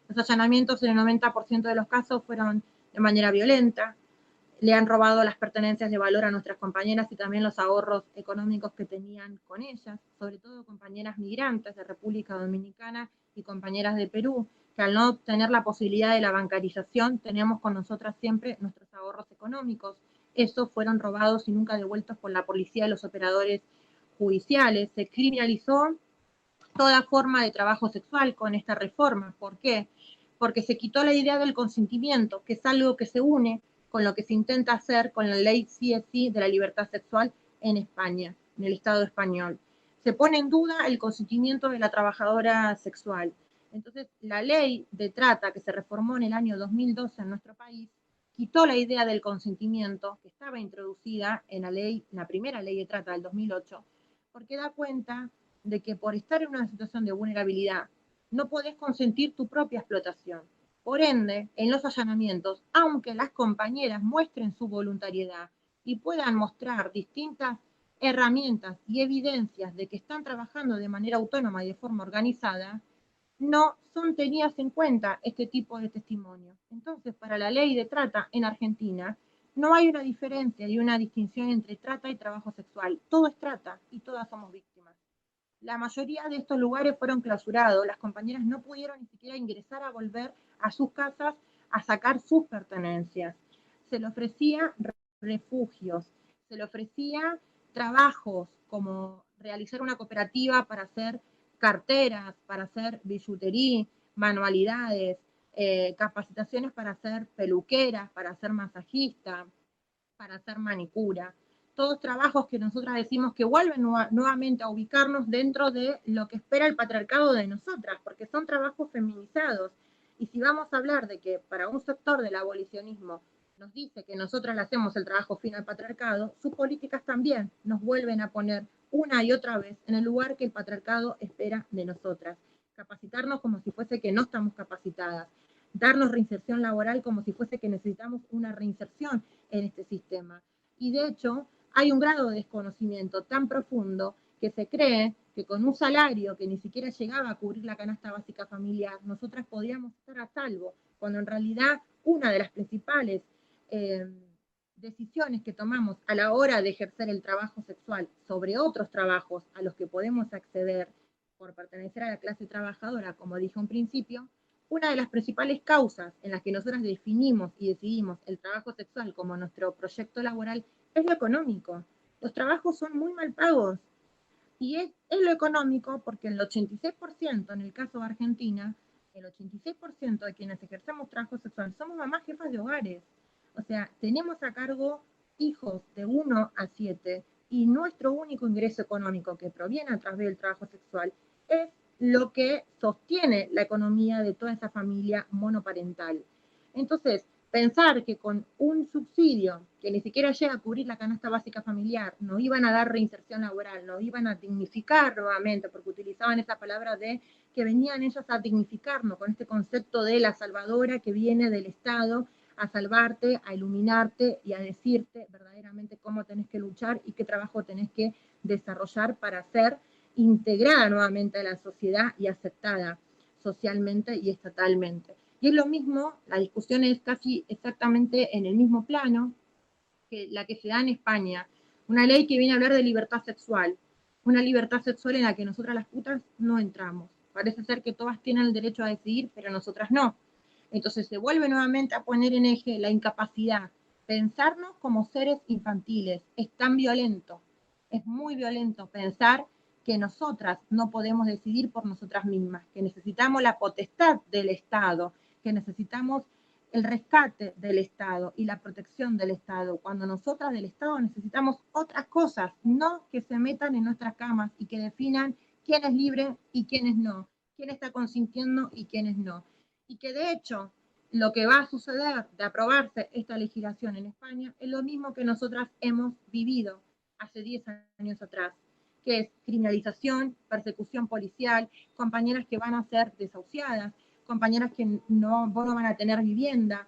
Los allanamientos en el 90% de los casos fueron de manera violenta, le han robado las pertenencias de valor a nuestras compañeras y también los ahorros económicos que tenían con ellas, sobre todo compañeras migrantes de República Dominicana y compañeras de Perú, que al no tener la posibilidad de la bancarización, teníamos con nosotras siempre nuestros ahorros económicos. Esos fueron robados y nunca devueltos por la policía y los operadores judiciales. Se criminalizó toda forma de trabajo sexual con esta reforma. ¿Por qué? Porque se quitó la idea del consentimiento, que es algo que se une con lo que se intenta hacer con la ley sí de la libertad sexual en España, en el Estado español. Se pone en duda el consentimiento de la trabajadora sexual. Entonces, la ley de trata que se reformó en el año 2012 en nuestro país quitó la idea del consentimiento que estaba introducida en la primera ley de trata del 2008, porque da cuenta de que por estar en una situación de vulnerabilidad no podés consentir tu propia explotación. Por ende, en los allanamientos, aunque las compañeras muestren su voluntariedad y puedan mostrar distintas herramientas y evidencias de que están trabajando de manera autónoma y de forma organizada, no son tenidas en cuenta este tipo de testimonios. Entonces, para la ley de trata en Argentina, no hay una diferencia y una distinción entre trata y trabajo sexual. Todo es trata y todas somos víctimas. La mayoría de estos lugares fueron clausurados, las compañeras no pudieron ni siquiera ingresar a volver a sus casas a sacar sus pertenencias. Se le ofrecía refugios, se le ofrecía trabajos como realizar una cooperativa para hacer carteras, para hacer billutería, manualidades, capacitaciones para hacer peluqueras, para hacer masajista, para hacer manicura. Todos trabajos que nosotras decimos que vuelven nuevamente a ubicarnos dentro de lo que espera el patriarcado de nosotras, porque son trabajos feminizados. Y si vamos a hablar de que para un sector del abolicionismo nos dice que nosotras le hacemos el trabajo fino al patriarcado, sus políticas también nos vuelven a poner una y otra vez en el lugar que el patriarcado espera de nosotras. Capacitarnos como si fuese que no estamos capacitadas, darnos reinserción laboral como si fuese que necesitamos una reinserción en este sistema. Y de hecho, hay un grado de desconocimiento tan profundo que se cree que con un salario que ni siquiera llegaba a cubrir la canasta básica familiar, nosotras podíamos estar a salvo, cuando en realidad una de las principales decisiones que tomamos a la hora de ejercer el trabajo sexual sobre otros trabajos a los que podemos acceder por pertenecer a la clase trabajadora, como dije en principio, una de las principales causas en las que nosotras definimos y decidimos el trabajo sexual como nuestro proyecto laboral es lo económico. Los trabajos son muy mal pagos. Y es lo económico porque el 86%, en el caso de Argentina, el 86% de quienes ejercemos trabajo sexual somos mamás jefas de hogares. O sea, tenemos a cargo hijos de 1 a 7 y nuestro único ingreso económico que proviene a través del trabajo sexual es lo que sostiene la economía de toda esa familia monoparental. Entonces, pensar que con un subsidio que ni siquiera llega a cubrir la canasta básica familiar, nos iban a dar reinserción laboral, nos iban a dignificar nuevamente, porque utilizaban esa palabra de que venían ellos a dignificarnos con este concepto de la salvadora que viene del Estado a salvarte, a iluminarte y a decirte verdaderamente cómo tenés que luchar y qué trabajo tenés que desarrollar para ser integrada nuevamente a la sociedad y aceptada socialmente y estatalmente. Y es lo mismo, la discusión es casi exactamente en el mismo plano que la que se da en España. Una ley que viene a hablar de libertad sexual. Una libertad sexual en la que nosotras las putas no entramos. Parece ser que todas tienen el derecho a decidir, pero nosotras no. Entonces se vuelve nuevamente a poner en eje la incapacidad. Pensarnos como seres infantiles. Es tan violento, es muy violento pensar que nosotras no podemos decidir por nosotras mismas, que necesitamos la potestad del Estado, que necesitamos el rescate del Estado y la protección del Estado, cuando nosotras del Estado necesitamos otras cosas, no que se metan en nuestras camas y que definan quién es libre y quién es no, quién está consintiendo y quién es no. Y que de hecho lo que va a suceder de aprobarse esta legislación en España es lo mismo que nosotras hemos vivido hace 10 años atrás, que es criminalización, persecución policial, compañeras que van a ser desahuciadas, compañeras que no van a tener vivienda,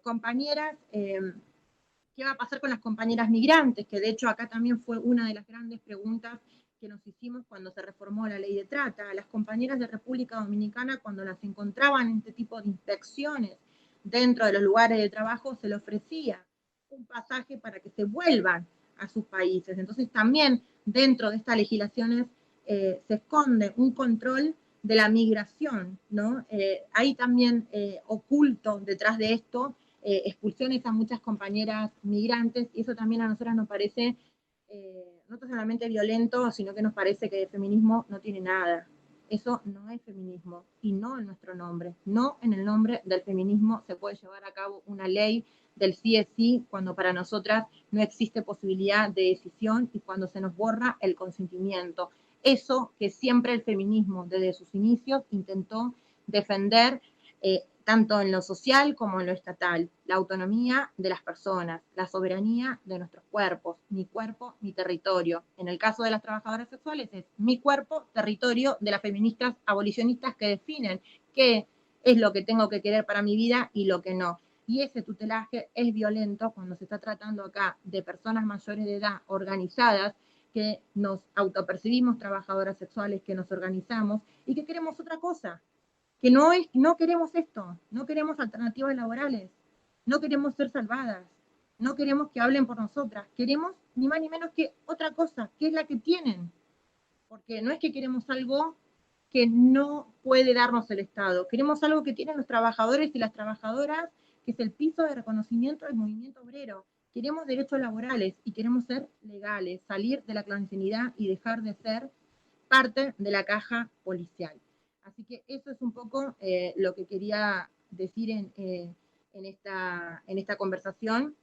compañeras, ¿qué va a pasar con las compañeras migrantes? Que de hecho acá también fue una de las grandes preguntas que nos hicimos cuando se reformó la ley de trata. Las compañeras de República Dominicana, cuando las encontraban en este tipo de inspecciones dentro de los lugares de trabajo, se les ofrecía un pasaje para que se vuelvan a sus países. Entonces también dentro de estas legislaciones se esconde un control de la migración, ¿no? Hay también oculto detrás de esto expulsiones a muchas compañeras migrantes, y eso también a nosotras nos parece no solamente violento, sino que nos parece que el feminismo no tiene nada. Eso no es feminismo, y no en nuestro nombre. No en el nombre del feminismo se puede llevar a cabo una ley del sí es sí, cuando para nosotras no existe posibilidad de decisión y cuando se nos borra el consentimiento. Eso que siempre el feminismo, desde sus inicios, intentó defender tanto en lo social como en lo estatal, la autonomía de las personas, la soberanía de nuestros cuerpos, mi cuerpo, mi territorio. En el caso de las trabajadoras sexuales es mi cuerpo, territorio de las feministas abolicionistas que definen qué es lo que tengo que querer para mi vida y lo que no. Y ese tutelaje es violento cuando se está tratando acá de personas mayores de edad organizadas que nos autopercibimos trabajadoras sexuales, que nos organizamos y que queremos otra cosa, que no queremos esto, no queremos alternativas laborales, no queremos ser salvadas, no queremos que hablen por nosotras, queremos ni más ni menos que otra cosa, que es la que tienen, porque no es que queremos algo que no puede darnos el Estado, queremos algo que tienen los trabajadores y las trabajadoras, que es el piso de reconocimiento del movimiento obrero. Queremos derechos laborales y queremos ser legales, salir de la clandestinidad y dejar de ser parte de la caja policial. Así que eso es un poco lo que quería decir en esta conversación,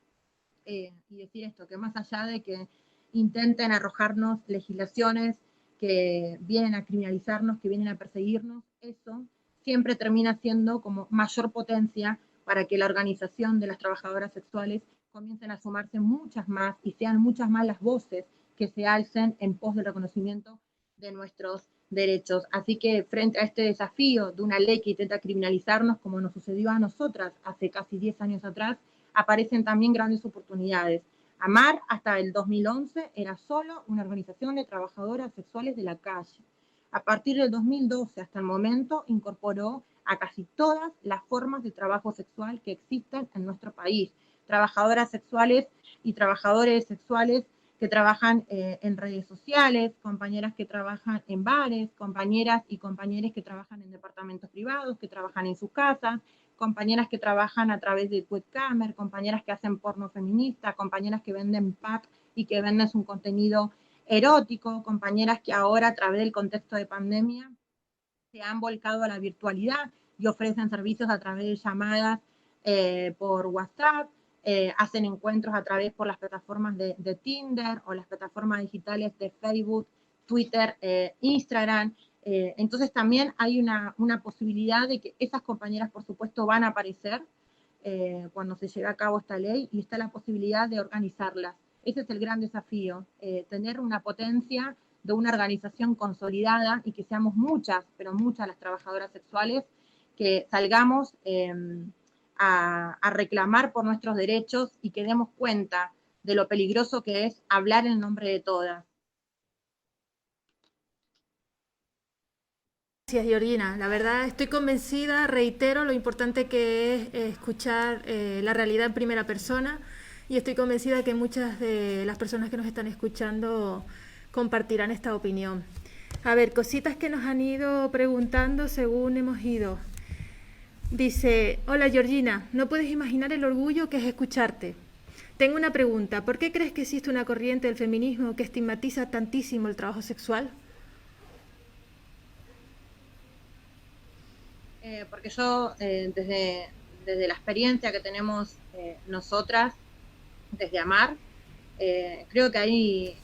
y decir esto, que más allá de que intenten arrojarnos legislaciones que vienen a criminalizarnos, que vienen a perseguirnos, eso siempre termina siendo como mayor potencia para que la organización de las trabajadoras sexuales comiencen a sumarse muchas más y sean muchas más las voces que se alcen en pos del reconocimiento de nuestros derechos. Así que frente a este desafío de una ley que intenta criminalizarnos, como nos sucedió a nosotras hace casi 10 años atrás, aparecen también grandes oportunidades. AMAR hasta el 2011 era solo una organización de trabajadoras sexuales de la calle. A partir del 2012 hasta el momento incorporó a casi todas las formas de trabajo sexual que existen en nuestro país. Trabajadoras sexuales y trabajadores sexuales que trabajan en redes sociales, compañeras que trabajan en bares, compañeras y compañeros que trabajan en departamentos privados, que trabajan en sus casas, compañeras que trabajan a través de webcamer, compañeras que hacen porno feminista, compañeras que venden pack y que venden un contenido erótico, compañeras que ahora a través del contexto de pandemia se han volcado a la virtualidad y ofrecen servicios a través de llamadas por WhatsApp, hacen encuentros a través por las plataformas de Tinder o las plataformas digitales de Facebook, Twitter, Instagram, Entonces también hay una posibilidad de que esas compañeras, por supuesto, van a aparecer cuando se lleve a cabo esta ley, y está la posibilidad de organizarlas. Ese es el gran desafío, tener una potencia de una organización consolidada y que seamos muchas, pero muchas las trabajadoras sexuales, que salgamos a reclamar por nuestros derechos y que demos cuenta de lo peligroso que es hablar en nombre de todas. Gracias, Georgina. La verdad estoy convencida, reitero lo importante que es escuchar la realidad en primera persona, y estoy convencida que muchas de las personas que nos están escuchando compartirán esta opinión. A ver, cositas que nos han ido preguntando según hemos ido. Dice, hola Georgina, no puedes imaginar el orgullo que es escucharte. Tengo una pregunta, ¿por qué crees que existe una corriente del feminismo que estigmatiza tantísimo el trabajo sexual? Porque yo, desde la experiencia que tenemos nosotras, desde Amar, creo que hay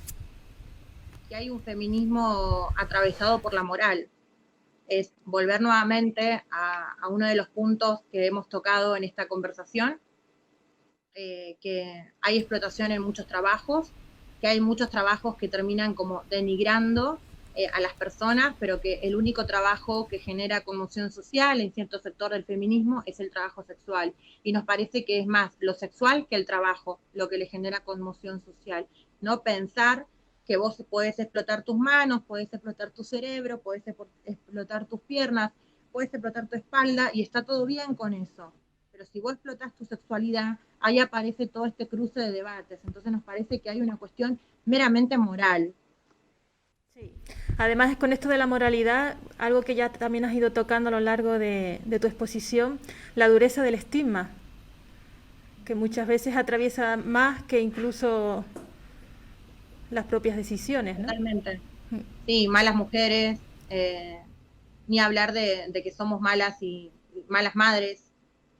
un feminismo atravesado por la moral. Es volver nuevamente a uno de los puntos que hemos tocado en esta conversación, que hay explotación en muchos trabajos, que hay muchos trabajos que terminan como denigrando a las personas, pero que el único trabajo que genera conmoción social en cierto sector del feminismo es el trabajo sexual. Y nos parece que es más lo sexual que el trabajo lo que le genera conmoción social. No pensar que vos podés explotar tus manos, podés explotar tu cerebro, podés explotar tus piernas, podés explotar tu espalda, y está todo bien con eso. Pero si vos explotás tu sexualidad, ahí aparece todo este cruce de debates. Entonces nos parece que hay una cuestión meramente moral. Sí. Además, con esto de la moralidad, algo que ya también has ido tocando a lo largo de tu exposición, la dureza del estigma, que muchas veces atraviesa más que incluso las propias decisiones, ¿no? Totalmente. Sí, malas mujeres, ni hablar de que somos malas y malas madres,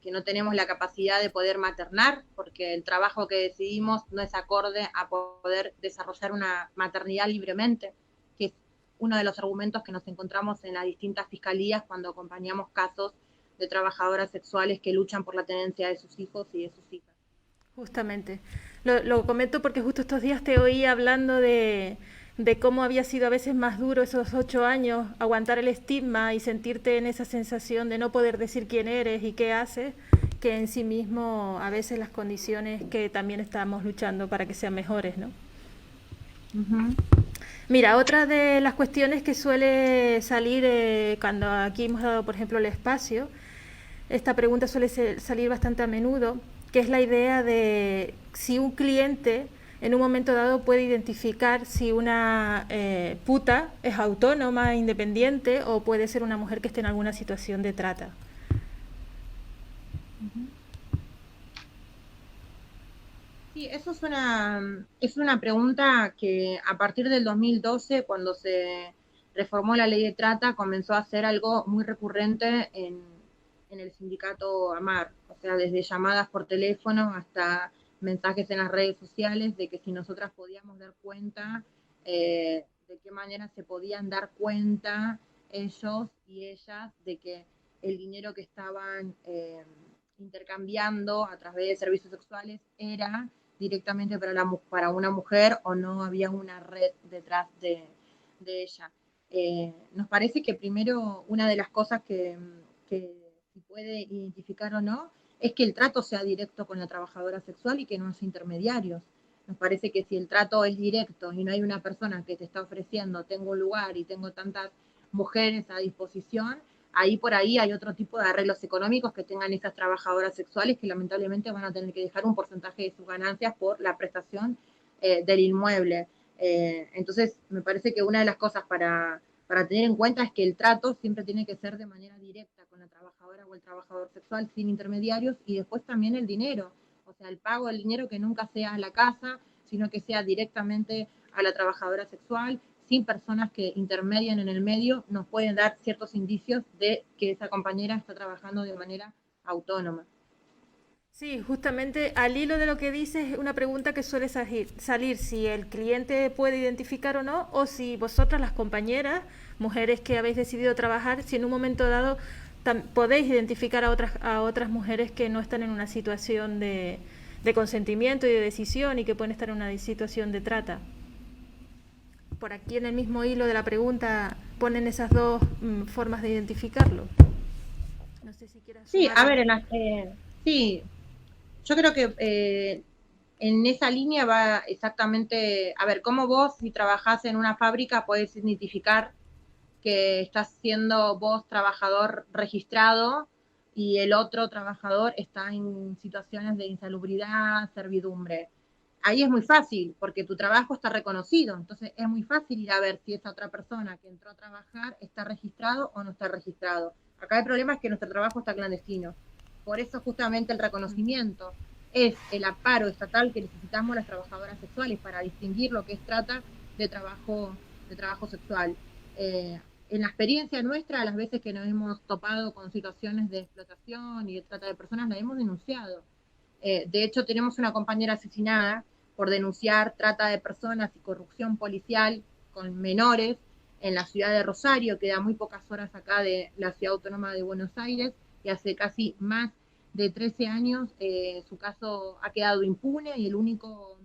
que no tenemos la capacidad de poder maternar, porque el trabajo que decidimos no es acorde a poder desarrollar una maternidad libremente, que es uno de los argumentos que nos encontramos en las distintas fiscalías cuando acompañamos casos de trabajadoras sexuales que luchan por la tenencia de sus hijos y de sus hijas. Justamente. Lo comento porque justo estos días te oí hablando de cómo había sido a veces más duro esos 8 años, aguantar el estigma y sentirte en esa sensación de no poder decir quién eres y qué haces, que en sí mismo a veces las condiciones que también estamos luchando para que sean mejores, ¿no? Uh-huh. Mira, otra de las cuestiones que suele salir cuando aquí hemos dado, por ejemplo, el espacio, esta pregunta suele salir bastante a menudo, que es la idea de si un cliente en un momento dado puede identificar si una puta es autónoma, independiente, o puede ser una mujer que esté en alguna situación de trata. Sí, eso es una pregunta que a partir del 2012, cuando se reformó la ley de trata, comenzó a ser algo muy recurrente en el sindicato AMAR, o sea, desde llamadas por teléfono hasta mensajes en las redes sociales de que si nosotras podíamos dar cuenta, de qué manera se podían dar cuenta ellos y ellas de que el dinero que estaban intercambiando a través de servicios sexuales era directamente para una mujer, o no había una red detrás de ella. Nos parece que primero una de las cosas que se puede identificar o no es que el trato sea directo con la trabajadora sexual y que no haya intermediarios. Nos parece que si el trato es directo y no hay una persona que te está ofreciendo, tengo un lugar y tengo tantas mujeres a disposición, ahí por ahí hay otro tipo de arreglos económicos que tengan esas trabajadoras sexuales, que lamentablemente van a tener que dejar un porcentaje de sus ganancias por la prestación del inmueble. Entonces, me parece que una de las cosas para tener en cuenta es que el trato siempre tiene que ser de manera directa con la trabajadora o el trabajador sexual, sin intermediarios, y después también el dinero, o sea, el pago del dinero que nunca sea a la casa, sino que sea directamente a la trabajadora sexual, sin personas que intermedian en el medio, nos pueden dar ciertos indicios de que esa compañera está trabajando de manera autónoma. Sí, justamente al hilo de lo que dices, una pregunta que suele salir si el cliente puede identificar o si vosotras, las compañeras, mujeres que habéis decidido trabajar, si en un momento dado podéis identificar a otras mujeres que no están en una situación de consentimiento y de decisión y que pueden estar en una situación de trata. Por aquí en el mismo hilo de la pregunta ponen esas dos formas de identificarlo. No sé si quieras Sí, sumar a ver, algo. sí, yo creo que en esa línea va exactamente, a ver, cómo vos si trabajás en una fábrica podés identificar que estás siendo vos trabajador registrado y el otro trabajador está en situaciones de insalubridad, servidumbre. Ahí es muy fácil, porque tu trabajo está reconocido, entonces es muy fácil ir a ver si esa otra persona que entró a trabajar está registrado o no está registrado. Acá el problema es que nuestro trabajo está clandestino. Por eso justamente el reconocimiento es el amparo estatal que necesitamos las trabajadoras sexuales para distinguir lo que es trata de trabajo sexual. En la experiencia nuestra, las veces que nos hemos topado con situaciones de explotación y de trata de personas, la hemos denunciado. De hecho, tenemos una compañera asesinada por denunciar trata de personas y corrupción policial con menores en la ciudad de Rosario, que da muy pocas horas acá de la ciudad autónoma de Buenos Aires, y hace casi más de 13 años su caso ha quedado impune y el único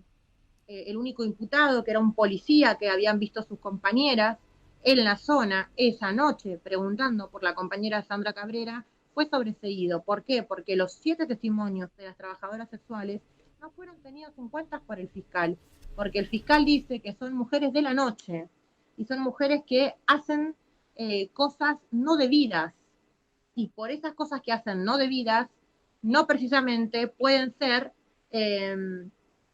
imputado, que era un policía que habían visto sus compañeras en la zona esa noche preguntando por la compañera Sandra Cabrera, fue sobreseído. ¿Por qué? Porque los 7 testimonios de las trabajadoras sexuales no fueron tenidos en cuenta por el fiscal, porque el fiscal dice que son mujeres de la noche y son mujeres que hacen cosas no debidas, y por esas cosas que hacen no debidas, no precisamente pueden ser eh,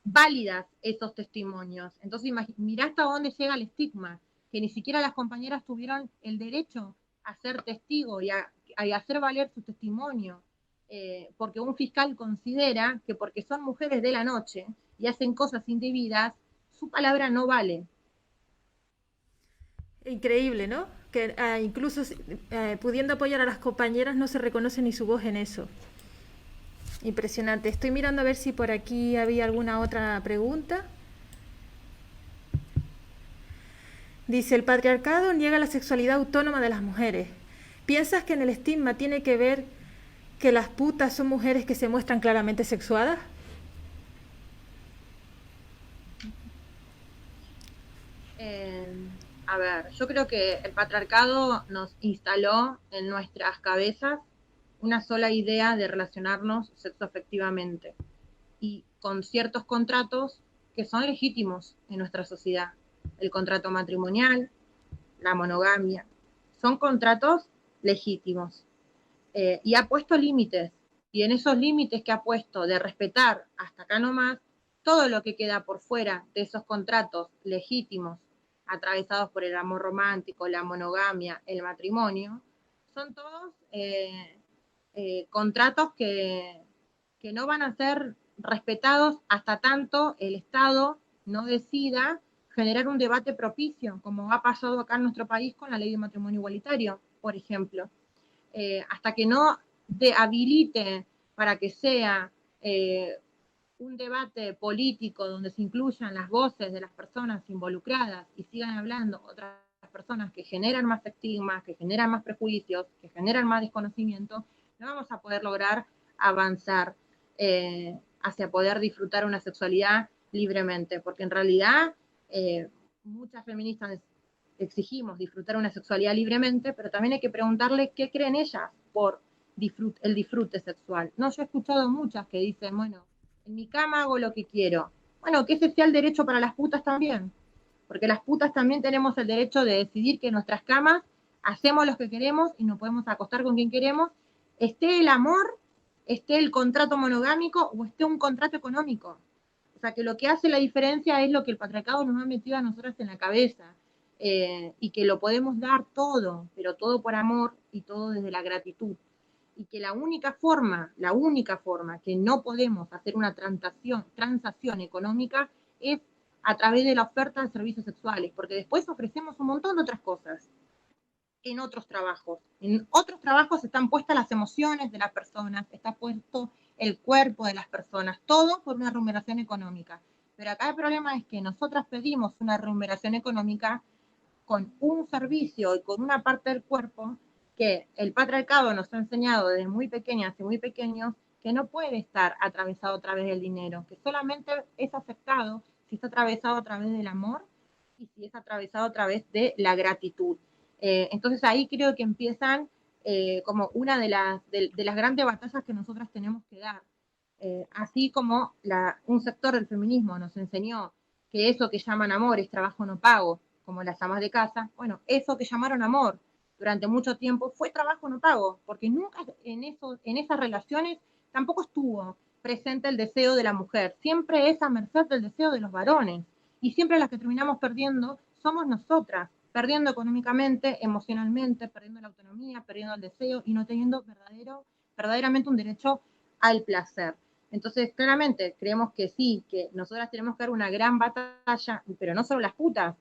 válidas esos testimonios. Entonces, mirá hasta dónde llega el estigma, que ni siquiera las compañeras tuvieron el derecho a ser testigo y a hacer valer su testimonio, porque un fiscal considera que porque son mujeres de la noche y hacen cosas indebidas, su palabra no vale. Increíble, ¿no? Que incluso pudiendo apoyar a las compañeras no se reconoce ni su voz en eso. Impresionante. Estoy mirando a ver si por aquí había alguna otra pregunta. Dice, el patriarcado niega la sexualidad autónoma de las mujeres. ¿Piensas que en el estigma tiene que ver que las putas son mujeres que se muestran claramente sexuadas? A ver, yo creo que el patriarcado nos instaló en nuestras cabezas una sola idea de relacionarnos sexoafectivamente y con ciertos contratos que son legítimos en nuestra sociedad. El contrato matrimonial, la monogamia, son contratos legítimos. Y ha puesto límites, y en esos límites que ha puesto de respetar hasta acá nomás, todo lo que queda por fuera de esos contratos legítimos, atravesados por el amor romántico, la monogamia, el matrimonio, son todos contratos que no van a ser respetados hasta tanto el Estado no decida generar un debate propicio, como ha pasado acá en nuestro país con la ley de matrimonio igualitario, por ejemplo. Hasta que no habilite para que sea un debate político donde se incluyan las voces de las personas involucradas y sigan hablando otras personas que generan más estigmas, que generan más prejuicios, que generan más desconocimiento, no vamos a poder lograr avanzar hacia poder disfrutar una sexualidad libremente, porque en realidad muchas feministas exigimos disfrutar una sexualidad libremente, pero también hay que preguntarle qué creen ellas por el disfrute sexual. No, yo he escuchado muchas que dicen, bueno, en mi cama hago lo que quiero. Bueno, que ese sea el derecho para las putas también, porque las putas también tenemos el derecho de decidir que en nuestras camas hacemos lo que queremos y nos podemos acostar con quien queremos, esté el amor, esté el contrato monogámico o esté un contrato económico. O sea, que lo que hace la diferencia es lo que el patriarcado nos ha metido a nosotras en la cabeza. Y que lo podemos dar todo, pero todo por amor y todo desde la gratitud. Y que la única forma que no podemos hacer una transacción económica es a través de la oferta de servicios sexuales, porque después ofrecemos un montón de otras cosas en otros trabajos. En otros trabajos están puestas las emociones de las personas, está puesto el cuerpo de las personas, todo por una remuneración económica. Pero acá el problema es que nosotras pedimos una remuneración económica con un servicio y con una parte del cuerpo que el patriarcado nos ha enseñado desde muy pequeñas y muy pequeños que no puede estar atravesado a través del dinero, que solamente es aceptado si está atravesado a través del amor y si es atravesado a través de la gratitud. Entonces ahí creo que empiezan como una de las grandes batallas que nosotras tenemos que dar. Así como un sector del feminismo nos enseñó que eso que llaman amor es trabajo no pago, como las amas de casa, bueno, eso que llamaron amor durante mucho tiempo fue trabajo no pago, porque nunca en esas relaciones tampoco estuvo presente el deseo de la mujer, siempre es a merced del deseo de los varones, y siempre las que terminamos perdiendo somos nosotras, perdiendo económicamente, emocionalmente, perdiendo la autonomía, perdiendo el deseo y no teniendo verdaderamente un derecho al placer. Entonces, claramente, creemos que sí, que nosotras tenemos que dar una gran batalla, pero no solo las putas,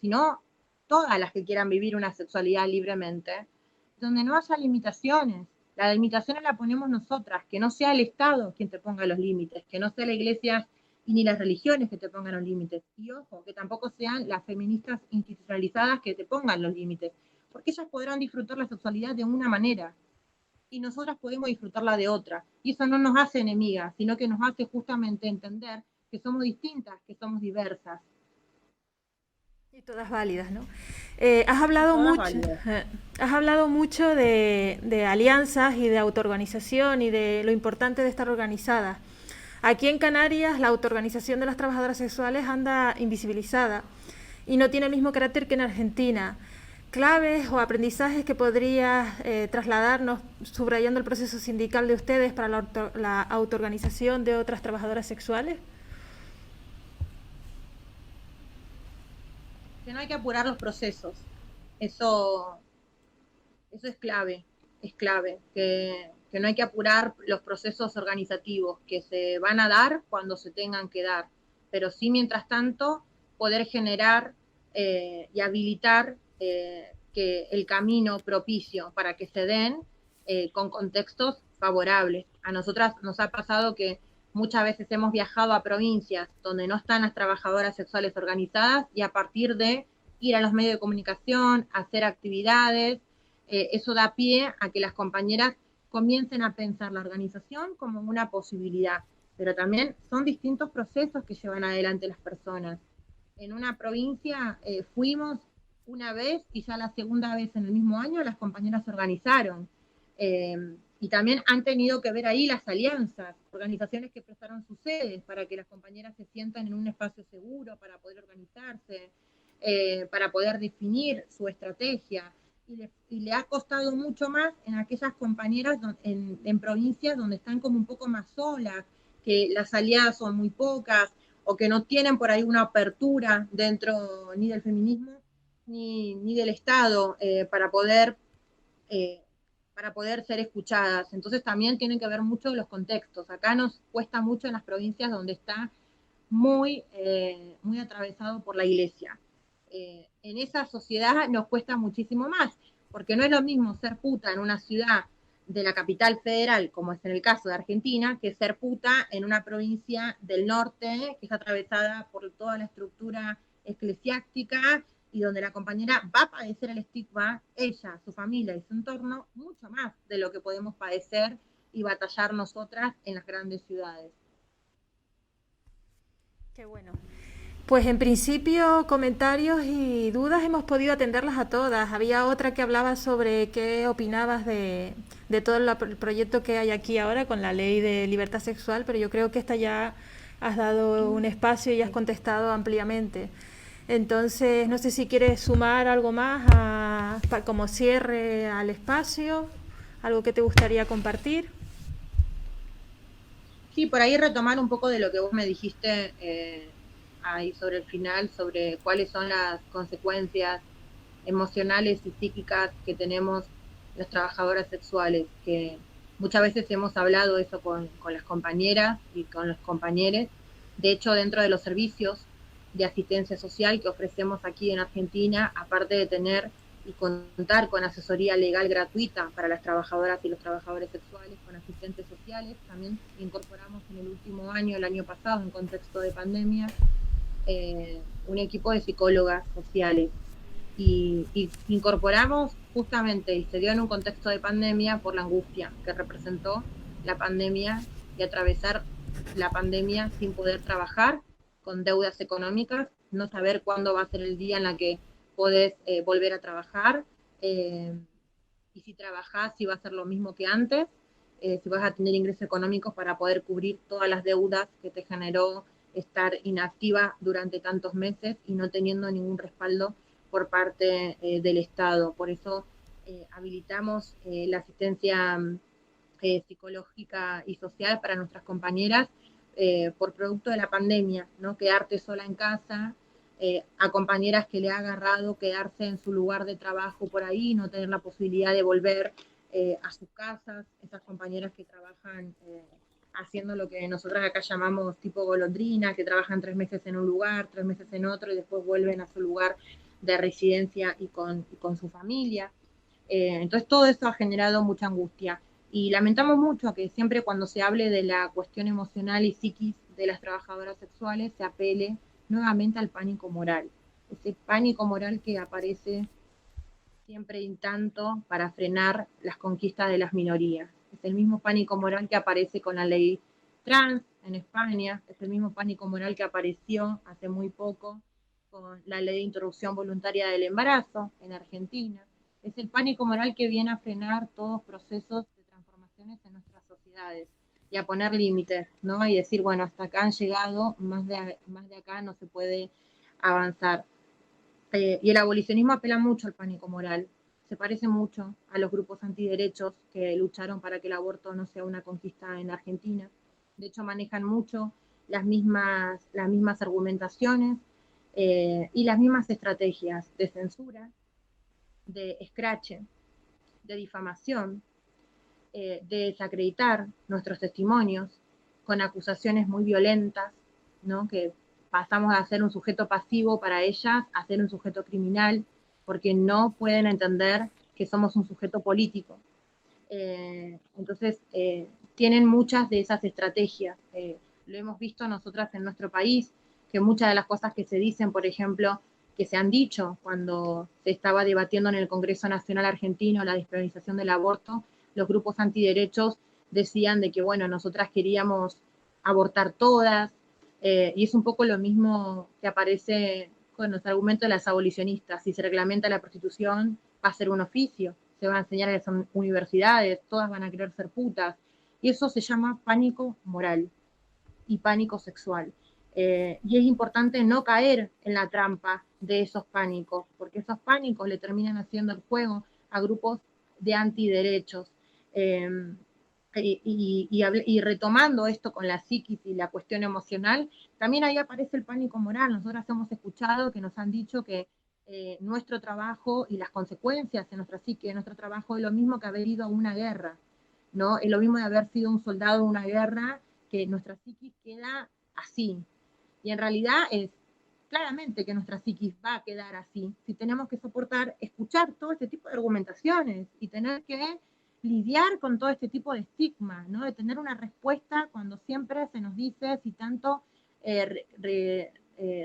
sino todas las que quieran vivir una sexualidad libremente, donde no haya limitaciones. La limitación la ponemos nosotras, que no sea el Estado quien te ponga los límites, que no sea la iglesia y ni las religiones que te pongan los límites. Y ojo, que tampoco sean las feministas institucionalizadas que te pongan los límites, porque ellas podrán disfrutar la sexualidad de una manera, y nosotras podemos disfrutarla de otra. Y eso no nos hace enemigas, sino que nos hace justamente entender que somos distintas, que somos diversas. Y todas válidas, ¿no? Has hablado mucho de alianzas y de autoorganización y de lo importante de estar organizada. Aquí en Canarias la autoorganización de las trabajadoras sexuales anda invisibilizada y no tiene el mismo carácter que en Argentina. Claves o aprendizajes que podrías trasladarnos subrayando el proceso sindical de ustedes para la autoorganización de otras trabajadoras sexuales. Que no hay que apurar los procesos. Eso es clave, que no hay que apurar los procesos organizativos, que se van a dar cuando se tengan que dar, pero sí, mientras tanto, poder generar y habilitar que el camino propicio para que se den con contextos favorables. A nosotras nos ha pasado que muchas veces hemos viajado a provincias donde no están las trabajadoras sexuales organizadas y a partir de ir a los medios de comunicación, hacer actividades, eso da pie a que las compañeras comiencen a pensar la organización como una posibilidad, pero también son distintos procesos que llevan adelante las personas. En una provincia fuimos una vez y ya la segunda vez en el mismo año las compañeras se organizaron. Y también han tenido que ver ahí las alianzas, organizaciones que prestaron sus sedes para que las compañeras se sientan en un espacio seguro para poder organizarse, para poder definir su estrategia. Y le ha costado mucho más en aquellas compañeras en provincias donde están como un poco más solas, que las aliadas son muy pocas, o que no tienen por ahí una apertura dentro ni del feminismo ni del Estado para poder ser escuchadas. Entonces también tienen que ver mucho los contextos. Acá nos cuesta mucho en las provincias donde está muy atravesado por la iglesia. En esa sociedad nos cuesta muchísimo más, porque no es lo mismo ser puta en una ciudad de la capital federal, como es en el caso de Argentina, que ser puta en una provincia del norte, que está atravesada por toda la estructura eclesiástica y donde la compañera va a padecer el estigma, ella, su familia y su entorno, mucho más de lo que podemos padecer y batallar nosotras en las grandes ciudades. Qué bueno. Pues en principio comentarios y dudas hemos podido atenderlas a todas. Había otra que hablaba sobre qué opinabas de todo el proyecto que hay aquí ahora con la ley de libertad sexual, pero yo creo que esta ya has dado un espacio y has contestado ampliamente. Entonces, no sé si quieres sumar algo más como cierre al espacio, algo que te gustaría compartir. Sí, por ahí retomar un poco de lo que vos me dijiste ahí sobre el final, sobre cuáles son las consecuencias emocionales y psíquicas que tenemos las trabajadoras sexuales, que muchas veces hemos hablado eso con las compañeras y con los compañeros. De hecho, dentro de los servicios de asistencia social que ofrecemos aquí en Argentina, aparte de tener y contar con asesoría legal gratuita para las trabajadoras y los trabajadores sexuales, con asistentes sociales. También incorporamos en el último año, el año pasado, en contexto de pandemia, un equipo de psicólogas sociales. Y incorporamos justamente, y se dio en un contexto de pandemia, por la angustia que representó la pandemia y atravesar la pandemia sin poder trabajar, con deudas económicas, no saber cuándo va a ser el día en la que podés volver a trabajar, y si trabajás, si va a ser lo mismo que antes, si vas a tener ingresos económicos para poder cubrir todas las deudas que te generó estar inactiva durante tantos meses y no teniendo ningún respaldo por parte del Estado. Por eso habilitamos la asistencia psicológica y social para nuestras compañeras por producto de la pandemia, ¿no? Quedarte sola en casa, a compañeras que le ha agarrado quedarse en su lugar de trabajo por ahí, no tener la posibilidad de volver a sus casas, esas compañeras que trabajan haciendo lo que nosotras acá llamamos tipo golondrina, que trabajan 3 meses en un lugar, 3 meses en otro y después vuelven a su lugar de residencia y con su familia. Entonces todo eso ha generado mucha angustia. Y lamentamos mucho que siempre cuando se hable de la cuestión emocional y psiquis de las trabajadoras sexuales se apele nuevamente al pánico moral. Ese pánico moral que aparece siempre y tanto para frenar las conquistas de las minorías. Es el mismo pánico moral que aparece con la ley trans en España, es el mismo pánico moral que apareció hace muy poco con la ley de interrupción voluntaria del embarazo en Argentina. Es el pánico moral que viene a frenar todos procesos de transformaciones en nuestras sociedades y a poner límites, ¿no? Y decir, bueno, hasta acá han llegado, más de acá no se puede avanzar. Y el abolicionismo apela mucho al pánico moral. Se parece mucho a los grupos antiderechos que lucharon para que el aborto no sea una conquista en Argentina. De hecho, manejan mucho las mismas argumentaciones y las mismas estrategias de censura, de escrache, de difamación, de desacreditar nuestros testimonios con acusaciones muy violentas, ¿no? Que pasamos a ser un sujeto pasivo para ellas a ser un sujeto criminal, porque no pueden entender que somos un sujeto político. Entonces, tienen muchas de esas estrategias. Lo hemos visto nosotras en nuestro país, que muchas de las cosas que se dicen, por ejemplo, que se han dicho cuando se estaba debatiendo en el Congreso Nacional Argentino la despenalización del aborto, los grupos antiderechos decían de que, bueno, nosotras queríamos abortar todas, y es un poco lo mismo que aparece con los argumentos de las abolicionistas. Si se reglamenta la prostitución, va a ser un oficio, se va a enseñar en las universidades, todas van a querer ser putas, y eso se llama pánico moral y pánico sexual. Y es importante no caer en la trampa de esos pánicos, porque esos pánicos le terminan haciendo el juego a grupos de antiderechos. Y retomando esto con la psiquis y la cuestión emocional, también ahí aparece el pánico moral. Nosotras hemos escuchado que nos han dicho que nuestro trabajo y las consecuencias de nuestra psique, de nuestro trabajo, es lo mismo que haber ido a una guerra, ¿no? Es lo mismo de haber sido un soldado en una guerra, que nuestra psiquis queda así. Y en realidad es claramente que nuestra psiquis va a quedar así, si tenemos que soportar, escuchar todo este tipo de argumentaciones y tener que lidiar con todo este tipo de estigma, ¿no? De tener una respuesta cuando siempre se nos dice, si tanto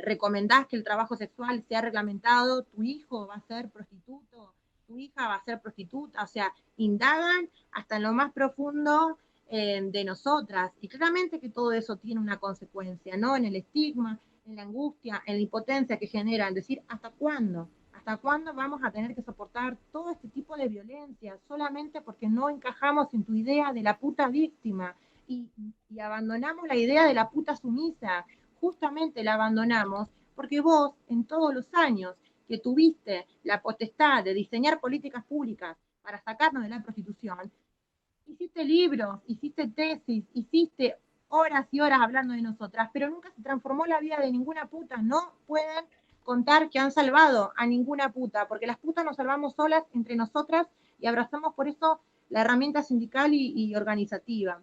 recomendás que el trabajo sexual sea reglamentado, tu hijo va a ser prostituto, tu hija va a ser prostituta, o sea, indagan hasta en lo más profundo de nosotras. Y claramente que todo eso tiene una consecuencia, ¿no? En el estigma, en la angustia, en la impotencia que genera, en decir, ¿hasta cuándo? ¿Hasta cuándo vamos a tener que soportar todo este tipo de violencia solamente porque no encajamos en tu idea de la puta víctima y abandonamos la idea de la puta sumisa? Justamente la abandonamos porque vos, en todos los años que tuviste la potestad de diseñar políticas públicas para sacarnos de la prostitución, hiciste libros, hiciste tesis, hiciste horas y horas hablando de nosotras, pero nunca se transformó la vida de ninguna puta. No pueden contar que han salvado a ninguna puta, porque las putas nos salvamos solas entre nosotras y abrazamos por eso la herramienta sindical y organizativa.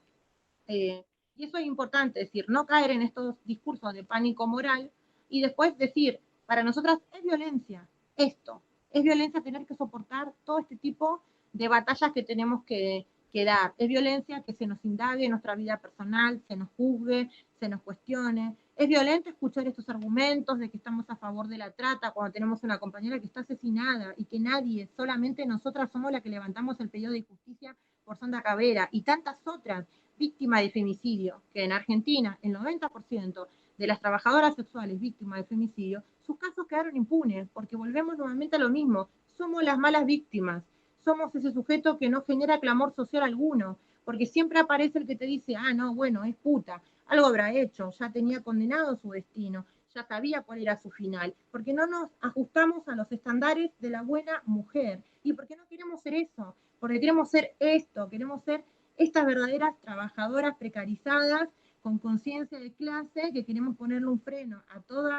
Y eso es importante, decir, no caer en estos discursos de pánico moral y después decir, para nosotras es violencia esto, Es violencia tener que soportar todo este tipo de batallas que tenemos que dar. Es violencia que se nos indague en nuestra vida personal, se nos juzgue, se nos cuestione. Es violento escuchar estos argumentos de que estamos a favor de la trata cuando tenemos una compañera que está asesinada y que nadie, solamente nosotras somos las que levantamos el pedido de justicia por Sandra Cavera y tantas otras víctimas de femicidio, que en Argentina el 90% de las trabajadoras sexuales víctimas de femicidio, sus casos quedaron impunes, porque volvemos nuevamente a lo mismo, somos las malas víctimas, somos ese sujeto que no genera clamor social alguno, porque siempre aparece el que te dice, ah, no, bueno, es puta, algo habrá hecho, ya tenía condenado su destino, ya sabía cuál era su final, porque no nos ajustamos a los estándares de la buena mujer, y porque no queremos ser eso, porque queremos ser esto, queremos ser estas verdaderas trabajadoras precarizadas, con conciencia de clase, que queremos ponerle un freno a todo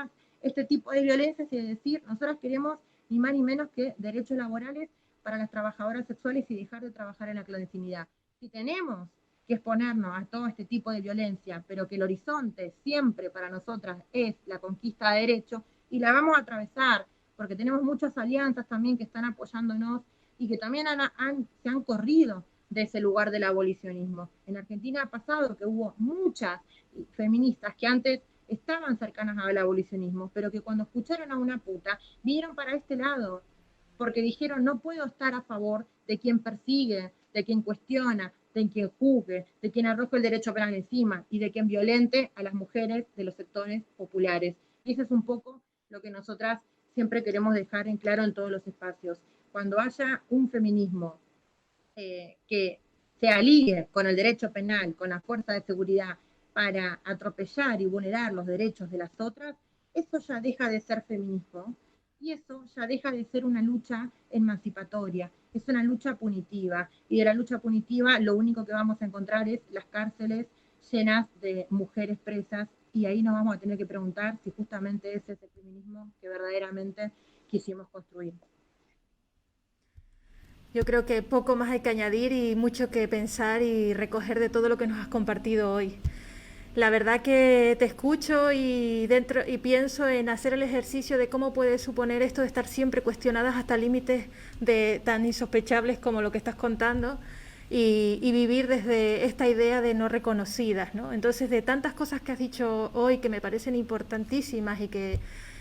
este tipo de violencias y decir, nosotros queremos ni más ni menos que derechos laborales para las trabajadoras sexuales y dejar de trabajar en la clandestinidad. Si tenemos que exponernos a todo este tipo de violencia, pero que el horizonte siempre para nosotras es la conquista de derechos, y la vamos a atravesar, porque tenemos muchas alianzas también que están apoyándonos y que también se han corrido de ese lugar del abolicionismo. En Argentina ha pasado que hubo muchas feministas que antes estaban cercanas al abolicionismo, pero que cuando escucharon a una puta, vinieron para este lado, porque dijeron, no puedo estar a favor de quien persigue, de quien cuestiona, de quien juzgue, de quien arroja el derecho penal encima y de quien violente a las mujeres de los sectores populares. Y eso es un poco lo que nosotras siempre queremos dejar en claro en todos los espacios. Cuando haya un feminismo que se alíe con el derecho penal, con la fuerza de seguridad, para atropellar y vulnerar los derechos de las otras, eso ya deja de ser feminismo y eso ya deja de ser una lucha emancipatoria, es una lucha punitiva. Y de la lucha punitiva lo único que vamos a encontrar es las cárceles llenas de mujeres presas, y ahí nos vamos a tener que preguntar si justamente ese es el feminismo que verdaderamente quisimos construir. Yo creo que poco más hay que añadir y mucho que pensar y recoger de todo lo que nos has compartido hoy. La verdad que te escucho y pienso en hacer el ejercicio de cómo puede suponer esto de estar siempre cuestionadas hasta límites tan insospechables como lo que estás contando, y vivir desde esta idea de no reconocidas, ¿no? Entonces, de tantas cosas que has dicho hoy que me parecen importantísimas y que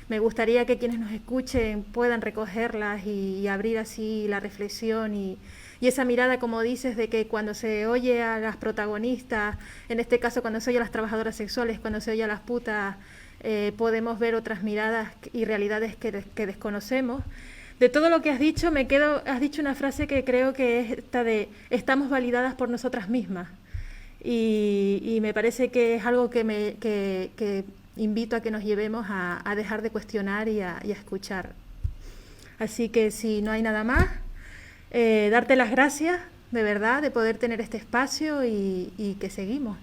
me gustaría que quienes nos escuchen puedan recogerlas y abrir así la reflexión y esa mirada, como dices, de que cuando se oye a las protagonistas, en este caso cuando se oye a las trabajadoras sexuales, cuando se oye a las putas, podemos ver otras miradas y realidades que desconocemos. De todo lo que has dicho, has dicho una frase que creo que es esta de estamos validadas por nosotras mismas. Y me parece que es algo que invito a que nos llevemos a dejar de cuestionar y a escuchar. Así que si no hay nada más, darte las gracias, de verdad, de poder tener este espacio y que seguimos.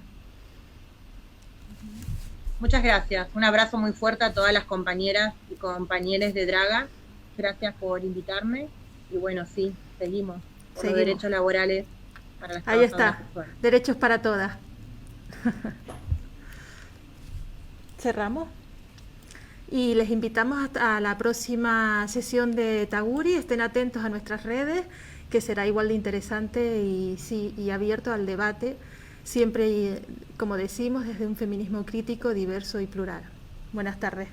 Muchas gracias. Un abrazo muy fuerte a todas las compañeras y compañeros de Draga. Gracias por invitarme. Y bueno, sí, seguimos. Por los derechos laborales para las trabajadoras. Ahí está, sexuales. Derechos para todas. Cerramos. Y les invitamos a la próxima sesión de Taguri. Estén atentos a nuestras redes, que será igual de interesante y abierto al debate, siempre, como decimos, desde un feminismo crítico, diverso y plural. Buenas tardes.